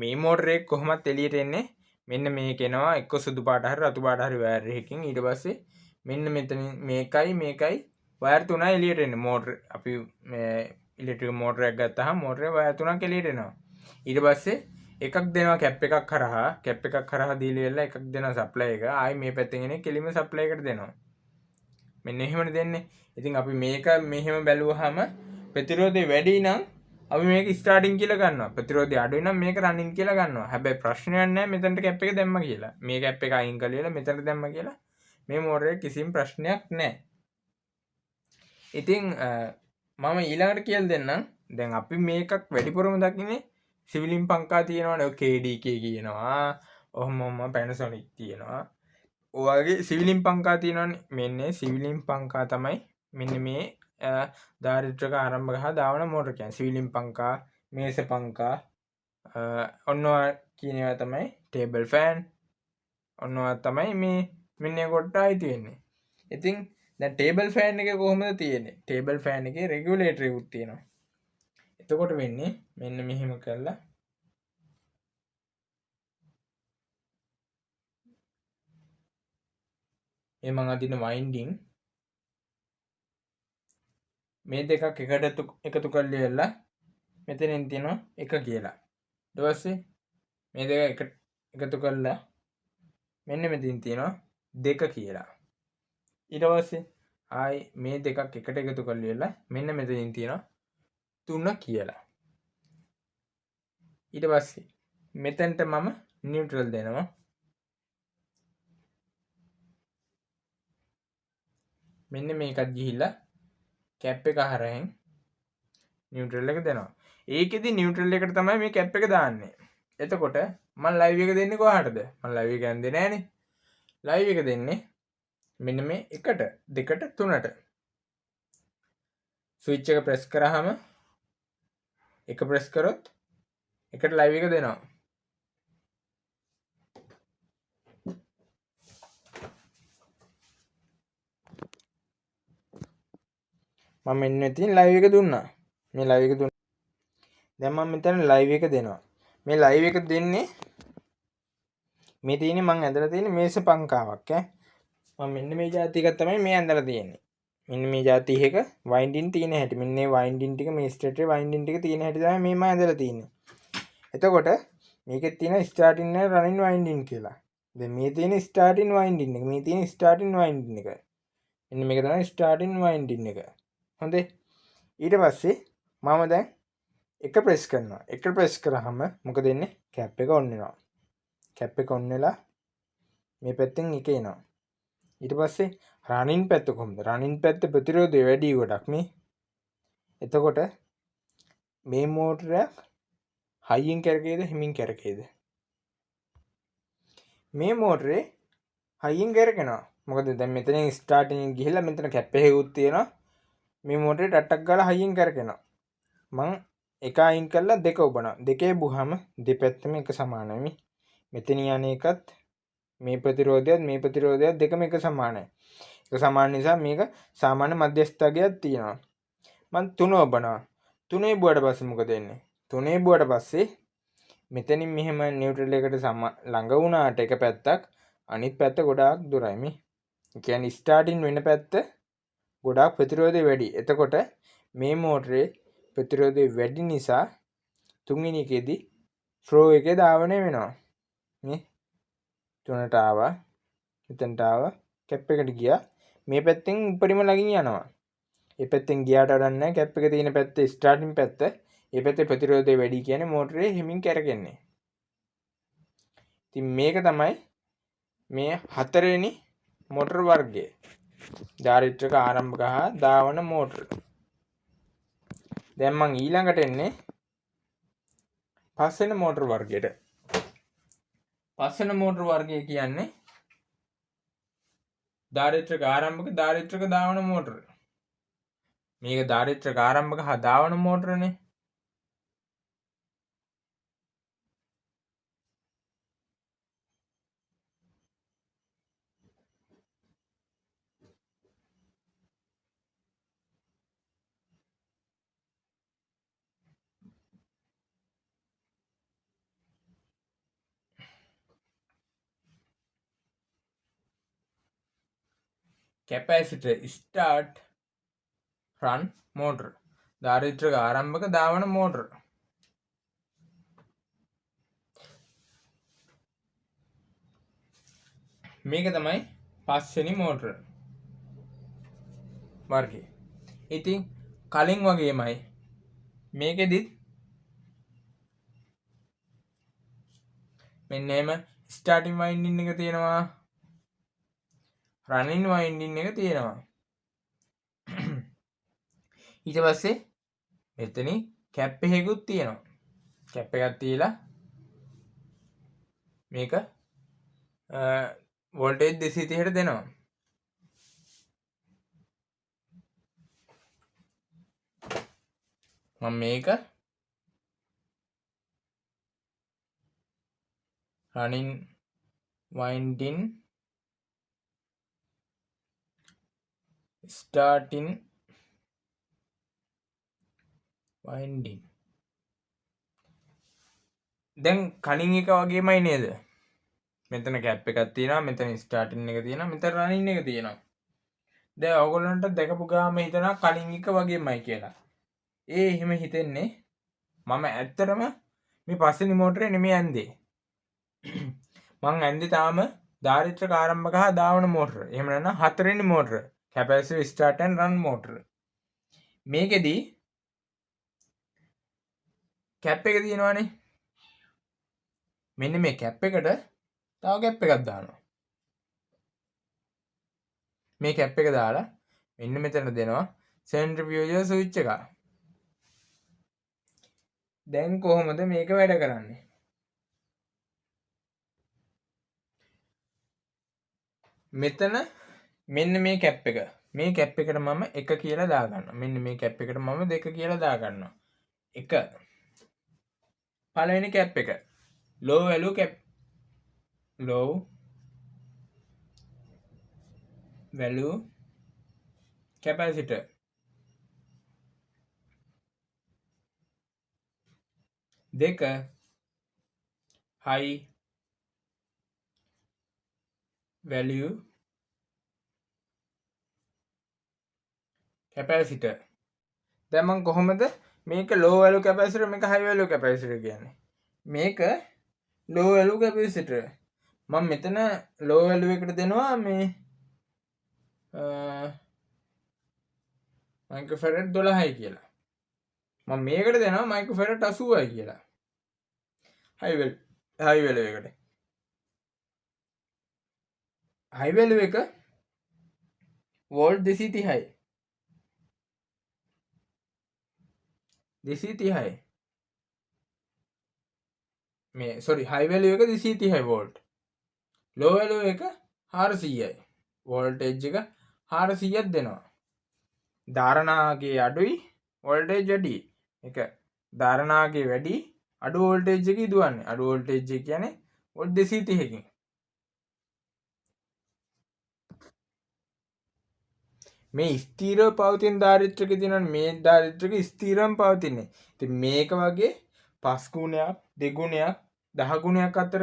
මේ මෝටරේ කොහොමත් එළියට එන්නේ මෙන්න මේක එනවා එක්ක සුදු පාට හරි රතු පාට හරි වයර් එකකින්. ඊට පස්සේ මෙන්න මෙතන මේකයි වයර් තුනයි එළියට එන්නේ. මෝටර අපි මේ ඉලෙක්ට්‍රික් මෝටරයක් ගත්තාම මෝටරේ වයර් තුනක් එළියට එනවා. ඊට පස්සේ එකක් දෙනවා කැප් එකක් කරහා දීලා ඉවරලා එකක් දෙනවා සප්ලයි එක. ආයි මේ පැත්තෙන් එන්නේ කෙලිම සප්ලයි එකට දෙනවා. මෙන්න එහෙමනේ දෙන්නේ. ඉතින් අපි මේක මෙහෙම බැලුවාම ප්‍රතිරෝධය වැඩි නම් අපි මේක ස්ටාර්ටින් කියලා ගන්නවා. ප්‍රතිරෝධය අඩුයි නම් මේක රනින් කියලා ගන්නවා. හැබැයි ප්‍රශ්නයක් නැහැ මෙතනට කැප් එක දැම්ම කියලා. මේ කැප් එක අයින් කරලා මෙතනට දැම්ම කියලා. මේ මෝටරේ කිසිම ප්‍රශ්නයක් නැහැ. ඉතින් මම ඊළඟට කියලා දෙන්නම්. දැන් අපි මේකක් වැඩිපුරම දකින්නේ සිවිලින් පංකා තියෙනවනේ. KDK කියනවා. ඔහොම Panasonic තියෙනවා. ඔයගේ සිවිලින් පංකා තියෙනවනේ. මෙන්න සිවිලින් පංකා තමයි මෙන්න මේ දාරිද්‍රක ආරම්භක හා දාවන මෝටර කියන්නේ. සිවිලින් පංකා, මේස පංකා, ඔන්නවා කියනවා තමයි ටේබල් ෆෑන්. ඔන්නවා තමයි මේ මෙන්න කොට ආයිති වෙන්නේ. ඉතින් දැන් ටේබල් ෆෑන් එක කොහොමද තියෙන්නේ? ටේබල් ෆෑන් එකේ රෙගියුලේටර් එකක් තියෙනවා. එතකොට වෙන්නේ මෙන්න මෙහෙම කරලා මේ මං අදින වයින්ඩින් මේ දෙකක් එකට එකතු කරලා මෙතනින් තියෙනවා එක කියලා. ඊට පස්සේ මේ දෙක එකතු කරලා මෙන්න මෙතනින් තියෙනවා දෙක කියලා. ඊට පස්සේ ආයි මේ දෙකක් එකට එකතු කරලා මෙන්න මෙතනින් තියෙනවා තුන කියලා. ඊට පස්සේ මෙතනට මම නියුට්‍රල් දෙනවා. මෙන්න මේකත් ගිහිල්ලා කැප් එක හරහෙන් නියුට්‍රල් එක දෙනවා. ඒකෙදි නියුට්‍රල් එකට තමයි මේ කැප් එක දාන්නේ. එතකොට මම ලයිව් එක දෙන්නේ කොහටද? මම ලයිව් එක යන්නේ නැහනේ. ලයිව් එක දෙන්නේ මෙන්න මේ එකට දෙකට තුනට. ස්විච් එක ප්‍රෙස් කරාම එක ප්‍රෙස් කරොත් එකට ලයිව් එක දෙනවා. මම මෙන්න ඉතින් ලයිව් එක දුන්නා. මේ ලයිව් එක දුන්නා. දැන් මම මෙතන ලයිව් එක දෙනවා. මේ ලයිව් එක දෙන්නේ මේ තියෙන්නේ මම ඇඳලා තියෙන්නේ මේස පංකාවක් ඈ. මම මෙන්න මේ જાති එකක් තමයි මේ ඇඳලා තියෙන්නේ. මෙන්න මේ જાති එක වයින්ඩින් තියෙන හැටි. මෙන්න මේ වයින්ඩින් ටික මේ ස්ටේටරේ වයින්ඩින් ටික තියෙන හැටි තමයි මේ මම ඇඳලා තියෙන්නේ. එතකොට මේකෙත් තියෙන ස්ටාර්ටින් එක රනින් වයින්ඩින් කියලා. දැන් මේ තියෙන ස්ටාර්ටින් වයින්ඩින් එක. මේ තියෙන ස්ටාර්ටින් වයින්ඩින් එක. මෙන්න මේක තමයි ස්ටාර්ටින් වයින්ඩින් එක. හොඳේ. ඊට පස්සේ මම දැන් එක ප්‍රෙස් කරනවා. එක ප්‍රෙස් කරාම මොකද වෙන්නේ? කැප් එක ඔන් වෙනවා. කැප් එක ඔන් වෙලා මේ පැත්තෙන් එක එනවා. ඊට පස්සේ රනින් පැත්ත කොහොමද? රනින් පැත්ත ප්‍රතිරෝධය වැඩි ගොඩක් මේ. එතකොට මේ මෝටරයක් හයියෙන් කරකේද හිමින් කරකේද? මේ මෝටරේ හයියෙන් කරකිනවා. මොකද දැන් මෙතනින් ස්ටාර්ටින් ගිහිල්ලා මෙතන කැප් එකකුත් තියෙනවා. මේ මෝටරේ ටට්ටක් ගාලා හයියෙන් කරකිනවා. මං එක අයින් කරලා දෙක ඔබනවා. දෙකේ බුහම දෙපැත්තම එක සමානයි. මෙතන යන එකත් මේ ප්‍රතිරෝධයත් දෙකම එක සමානයි. ඒක සමාන නිසා මේක සාමාන්‍ය මධ්‍යස්ථාගයක් තියෙනවා. මම 3 ඔබනවා. 3 බුවට පස්සේ මොකද වෙන්නේ? 3 බුවට පස්සේ මෙතනින් මෙහෙම නියුට්‍රල් එකට ළඟ වුණාට එක පැත්තක් අනිත් පැත්ත ගොඩාක් දුරයි මේ. ඒ කියන්නේ ස්ටාර්ටින් වෙන පැත්ත ගොඩාක් ප්‍රතිරෝධය වැඩි. එතකොට මේ මෝටරේ ප්‍රතිරෝධය වැඩි නිසා තුන්වෙනි එකේදී ෆ්ලෝ එකේ ධාවනය වෙනවා. මේ තුනට ආවා. මෙතනට ආවා. කැප් එකට ගියා. මේ පැත්තෙන් උඩරිම ළඟින් යනවා. මේ පැත්තෙන් ගියාට වැඩක් නැහැ. කැප් එක තියෙන පැත්තේ ස්ටාර්ටින් පැත්ත. මේ පැත්තේ ප්‍රතිරෝධය වැඩි කියන්නේ මෝටරේ හිමින් කැරකෙන්නේ. ඉතින් මේක තමයි මේ හතරවෙනි මෝටර වර්ගය. දාරිද්‍රක ආරම්භක හා ධාවන මෝටර. දැන් මම ඊළඟට එන්නේ පස්වෙනි මෝටර වර්ගයට. පස්වෙනි මෝටර වර්ගය කියන්නේ දාරිද්‍රක ආරම්භක දාරිද්‍රක ධාවන මෝටර. මේක දාරිද්‍රක ආරම්භක හා ධාවන මෝටරනේ. කැපැසිටර් ස්ටාර්ට් රන් මෝටර්. ධාරිත්‍රක ආරම්භක ධාවන මෝටර්. මේක තමයි පස්වෙනි මෝටර වර්ගය. ඉතින් කලින් වගේමයි මේකෙදිත් මෙන්න එහෙම ස්ටාර්ටින් වයින්ඩින් එක තියෙනවා, රනින් වයින්ඩින් එක තියෙනවා. ඊට පස්සේ මෙතනින් කැප් එකකුත් තියෙනවා. කැප් එකක් තියලා මේක වෝල්ටේජ් 230ට දෙනවා. මම මේක running winding starting winding දැන් කලින් එක වගේමයි නේද? මෙතන කැප් එකක් තියෙනවා, මෙතන ස්ටාර්ටින් එක තියෙනවා, මෙතන රනින් එක තියෙනවා. දැන් ඔයගොල්ලන්ට දැකපු ගාම හිතනවා කලින් එක වගේමයි කියලා. එහෙම හිතෙන්නේ මම ඇත්තටම මේ පස්වෙනි මෝටරේ නෙමෙයි ඇන්දේ. මං ඇන්දේ තාම ධාරිත්‍රක ආරම්භක හා ධාවන මෝටර. එහෙම නැත්නම් හතරවෙනි මෝටර. කැපැසිටර් ස්ටාර්ට් ඇන්ඩ් රන් මෝටර. මේකෙදි කැප් එක තියෙනවානේ. මෙන්න මේ කැප් එකට තව කැප් එකක් දානවා. මේ කැප් එක දාලා මෙන්න මෙතන දෙනවා සෙන්ට්‍රිෆියුජල් ස්විච් එක. දැන් කොහොමද මේක වැඩ කරන්නේ? මෙතන මෙන්න මේ කැප් එක. මේ කැප් එකට මම 1 කියලා දාගන්නවා. මෙන්න මේ කැප් එකට මම 2 කියලා දාගන්නවා. 1 පළවෙනි කැප් එක. low value cap low value capacitor. 2 high value capacitor. දැන් මම කොහොමද මේක low value capacitor මේක high value capacitor කියන්නේ? මේක low value capacitor. මම මෙතන low value එකට දෙනවා මේ මයික්‍රෝෆැරඩ් 12යි කියලා. මම මේකට දෙනවා මයික්‍රෝෆැරඩ් 80යි කියලා. high value එකට. high value එක වෝල්ට් 230යි. 230යි. මේ sorry high value එක 230යි වෝල්ට්. low value එක 400යි. වෝල්ටේජ් එක 400ක් දෙනවා. ධාරණාගේ අඩුයි වෝල්ටේජ් වැඩි. ඒක ධාරණාගේ වැඩි අඩු වෝල්ටේජ් එකේ දුවන්නේ. අඩු වෝල්ටේජ් එක කියන්නේ වෝල්ට් 230කින්. මේ ස්ථීරව පවතින ධාරිත්‍රක තියෙනවනේ මේ ධාරිත්‍රක ස්ථීරවම පවතින්නේ. ඉතින් මේක වගේ 5 ගුණයක් 2 ගුණයක් 10 ගුණයක් අතර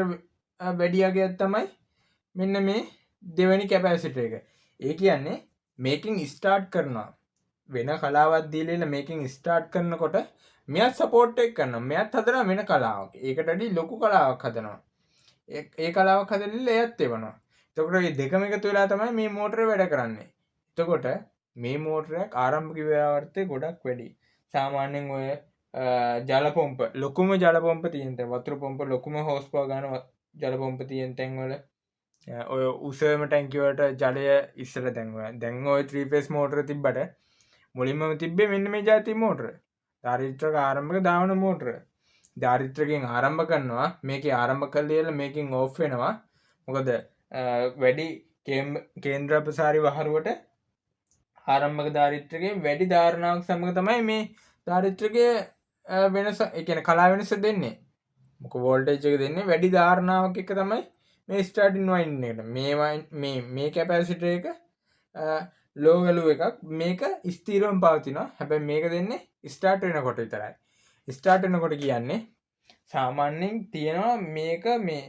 වැඩි යගයක් තමයි මෙන්න මේ දෙවෙනි කැපැසිටර් එක. ඒ කියන්නේ මේකෙන් ස්ටාර්ට් කරනවා. වෙන කලාවක් දීලා මේකෙන් ස්ටාර්ට් කරනකොට මෙයත් සපෝට් එක කරනවා. මෙයත් හදනවා වෙන කලාවක්. ඒකට වැඩි ලොකු කලාවක් හදනවා. ඒ කලාවක් හදලා එයත් එවනවා. එතකොට මේ දෙකම එකතු වෙලා තමයි මේ මෝටරේ වැඩ කරන්නේ. එතකොට මේ මෝටරයක් ආරම්භක ව්‍යාවෘතය ගොඩක් වැඩි. සාමාන්‍යයෙන් ඔය ජල පොම්ප ලොකුම ජල පොම්ප තියෙන තැන් වතුර පොම්ප ලොකුම හෝස් පවර් ගන්න ජල පොම්ප තියෙන තැන් වල ඔය උසම ටැංකිය වලට ජලය ඉස්සර දැන් ඔය 3 phase මෝටර තිබ්බට මුලින්ම තිබ්බේ මෙන්න මේ જાති මෝටර. ධාරිත්‍රක ආරම්භක ධාවන මෝටර. ධාරිත්‍රකෙන් ආරම්භ කරනවා මේකේ ආරම්භ කළේල මේකෙන් ඕෆ් වෙනවා. මොකද වැඩි කේන්ද්‍රප්‍රසාරී වහරුවට ආරම්භක ධාරිත්‍රකයෙන් වැඩි ධාරණාවක් සමග තමයි මේ ධාරිත්‍රකයේ වෙනස ඒ කියන්නේ කලා වෙනස දෙන්නේ. මොකද වෝල්ටේජ් එක දෙන්නේ වැඩි ධාරණාවක් එක තමයි මේ ස්ටාර්ටින් වයින් එකට. මේ කැපැසිටර් එක low value එකක්. මේක ස්ථිරවම පවතිනවා. හැබැයි මේක දෙන්නේ ස්ටාර්ට් වෙනකොට විතරයි. ස්ටාර්ට් වෙනකොට කියන්නේ සාමාන්‍යයෙන් තියෙනවා මේක මේ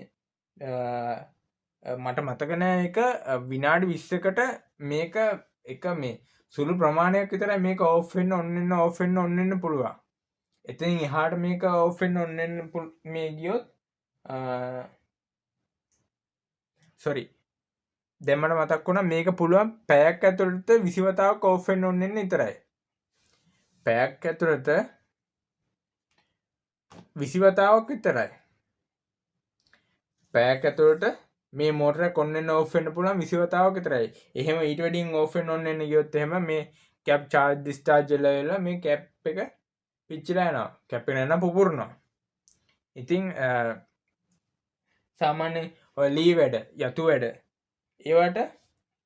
මට මතක නෑ එක විනාඩි 20කට මේක එක මේ සුළු ප්‍රමාණයක් විතරයි මේක ඕෆ් වෙන්න ඔන් වෙන්න ඕෆ් වෙන්න ඔන් වෙන්න පුළුවන්. එතනින් එහාට මේක ඕෆ් වෙන්න ඔන් වෙන්න මේ ගියොත් සෝරි දැන් මට මතක් වුණා මේක පුළුවන් පැයක් ඇතුළත 20 වතාවක් ඕෆ් වෙන්න ඔන් වෙන්න විතරයි. පැයක් ඇතුළත 20 වතාවක් විතරයි. පැයක් ඇතුළත මේ මෝටර ඔන් වෙන්න ඕෆ් වෙන්න පුළුවන් 20 වතාවක් විතරයි. එහෙම ඊට වැඩියෙන් ඕෆ් වෙන්න ඔන් වෙන්න ගියොත් එහෙම මේ කැප් චාර්ජ් ඩිස්චාර්ජ් වෙලා මේ කැප් එක පිච්චිලා යනවා. කැප් එක නැත්නම් පුපුරනවා. ඉතින් සාමාන්‍ය ඔය ලී වැඩ, යතු වැඩ ඒවට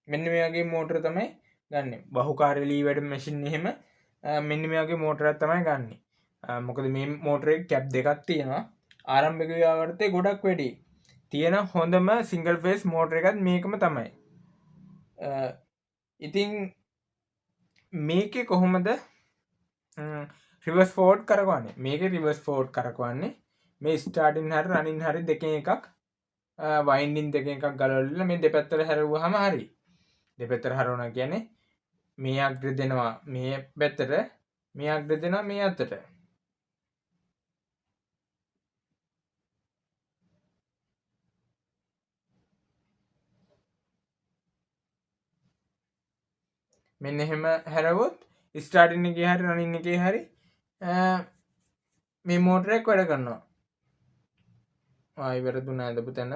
මෙන්න මේ වගේ මෝටර තමයි ගන්න. බහුකාර්ය ලී වැඩ මැෂින් එහෙම මෙන්න මේ වගේ මෝටරයක් තමයි ගන්න. මොකද මේ මෝටරේ කැප් දෙකක් තියෙනවා. ආරම්භක ව්‍යාවෘතය ගොඩක් වැඩි. තියෙන හොඳම සිංගල් ෆේස් මෝටර එකත් මේකම තමයි. ඉතින් මේකේ කොහොමද රිවර්ස් ෆෝර්වර්ඩ් කරකවන්නේ? මේකේ රිවර්ස් ෆෝර්වර්ඩ් කරකවන්නේ මේ ස්ටාර්ටින් හරි රනින් හරි දෙකෙන් එකක් වයින්ඩින් දෙකෙන් එකක් ගලවලා මේ දෙපැත්තට හැරුවාම හරි. දෙපැත්තට හරවනවා කියන්නේ මේ අග්‍ර දෙනවා මේ පැත්තට, මේ අග්‍ර දෙනවා මේ අතට. මෙන්න එහෙම හැරවොත් ස්ටාර්ටින් එකේ හරි රනින් එකේ හරි මේ මෝටර එක වැඩ කරනවා. ඉවර දුන්නා දපු තැන.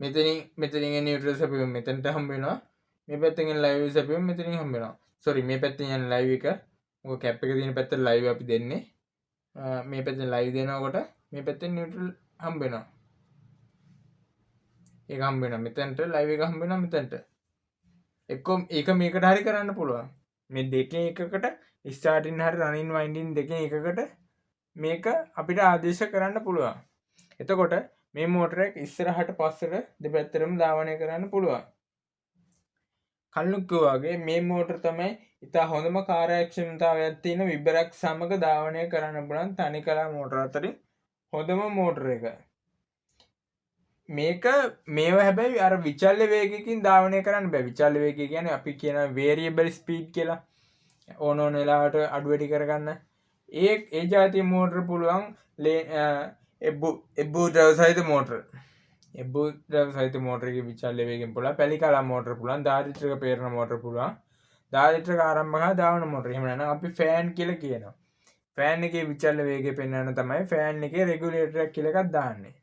මෙතනින් නියුට්‍රල් සැපයුම මෙතනට හම්බ වෙනවා. මේ පැත්තෙන් ලයිව් සැපයුම මෙතනින් හම්බ වෙනවා. සෝරි මේ පැත්තෙන් යන ලයිව් එක මොකද කැප් එක තියෙන පැත්තට ලයිව් අපි දෙන්නේ. මේ පැත්තෙන් ලයිව් දෙනකොට මේ පැත්තෙන් නියුට්‍රල් හම්බ වෙනවා. ඒක හම්බ වෙනවා මෙතනට ලයිව් එක හම්බ වෙනවා මෙතනට. එක්ක ඒක මේකට හරි කරන්න පුළුවන්. මේ දෙකෙන් එකකට ස්ටාර්ටින් හරි රනින් වයින්ඩින් දෙකෙන් එකකට මේක අපිට ආදේශ කරන්න පුළුවන්. එතකොට මේ මෝටර එක ඉස්සරහට පස්සට දෙපැත්තටම ධාවනය කරන්න පුළුවන්. කලින් කිව්වාගේ මේ මෝටර තමයි ඉතා හොඳම කාර්යක්ෂමතාවයක් තියෙන විබරක් සමග ධාවනය කරන්න පුළුවන් තනිකලා මෝටර අතරින් හොඳම මෝටර එක. මේක මේවා හැබැයි අර විචල්්‍ය වේගයකින් ධාවනය කරන්න බෑ. විචල්්‍ය වේගය කියන්නේ අපි කියන වේරියබල් ස්පීඩ් කියලා. ඕන ඕන වෙලාවට අඩු වැඩි කරගන්න. ඒ ජාතිය මෝටර පුළුවන් එබ්බු ද්‍රව සහිත මෝටර. එබ්බු ද්‍රව සහිත මෝටර එකේ විචල්්‍ය වේගයෙන් පුළුවන්. පැලිකලා මෝටර පුළුවන්. දාරිත්‍රික පේරණ මෝටර පුළුවන්. දාරිත්‍රික ආරම්භක ධාවන මෝටර. එහෙම නැත්නම් අපි ෆෑන් කියලා කියනවා. ෆෑන් එකේ විචල්්‍ය වේගය පෙන්වන්න තමයි ෆෑන් එකේ රෙගුලේටර් එක කියලා එකක් දාන්නේ.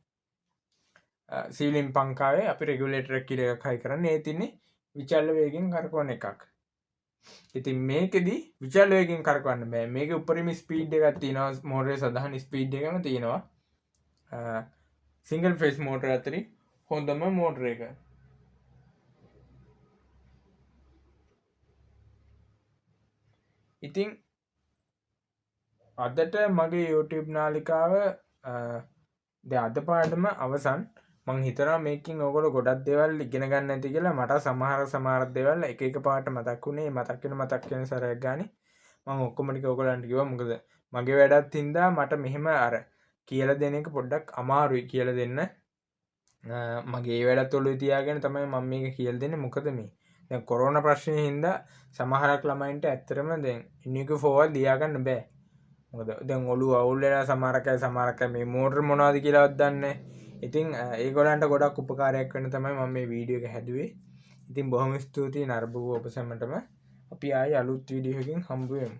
සීලින් පංකාවේ අපි රෙගුලේටර් එක කියලා එකක් හයි කරන්නේ. ඒ තින්නේ විචල්්‍ය වේගයෙන් කරකවන එකක්. ඉතින් මේකෙදි විචල්්‍ය වේගයෙන් කරකවන්න බෑ. මේකේ උපරිම ස්පීඩ් එකක් තියෙනවා. මෝටරේ සදාහන ස්පීඩ් එකම තියෙනවා. සිංගල් ෆේස් මෝටර අතරින් හොඳම මෝටර එක. ඉතින් අදට මගේ YouTube නාලිකාව අද පාඩම අවසන්. මං හිතනවා මේකින් ඔයගොල්ලෝ ගොඩක් දේවල් ඉගෙන ගන්න ඇති කියලා. මට සමහර දේවල් එක එක පාට මතක් වුණේ. මතක් වෙන සැරයක් ගානේ මං ඔක්කොම ටික ඔයගොල්ලන්ට කිව්වා. මොකද මගේ වැඩත් හින්දා මට මෙහෙම අර කියලා දෙන එක පොඩ්ඩක් අමාරුයි කියලා දෙන්න. මගේ වැඩත් ඔළුවේ තියාගෙන තමයි මම මේක කියලා දෙන්නේ. මොකද මේ දැන් කොරෝනා ප්‍රශ්නේ හින්දා සමහරක් ළමයින්ට ඇත්තටම දැන් ඉනිකු ෆෝවල් ලියා ගන්න බෑ. මොකද දැන් ඔළුව අවුල් වෙලා සමහරක් අය මේ මෝටර මොනවද කියලාවත් දන්නේ නැහැ. ඉතින් ඒගොල්ලන්ට ගොඩක් උපකාරයක් වෙන්න තමයි මම මේ වීඩියෝ එක හැදුවේ. ඉතින් බොහොම ස්තුතියි නරඹපු ඔබ සැමටම. අපි ආයේ අලුත් වීඩියෝ එකකින් හම්බ වෙමු.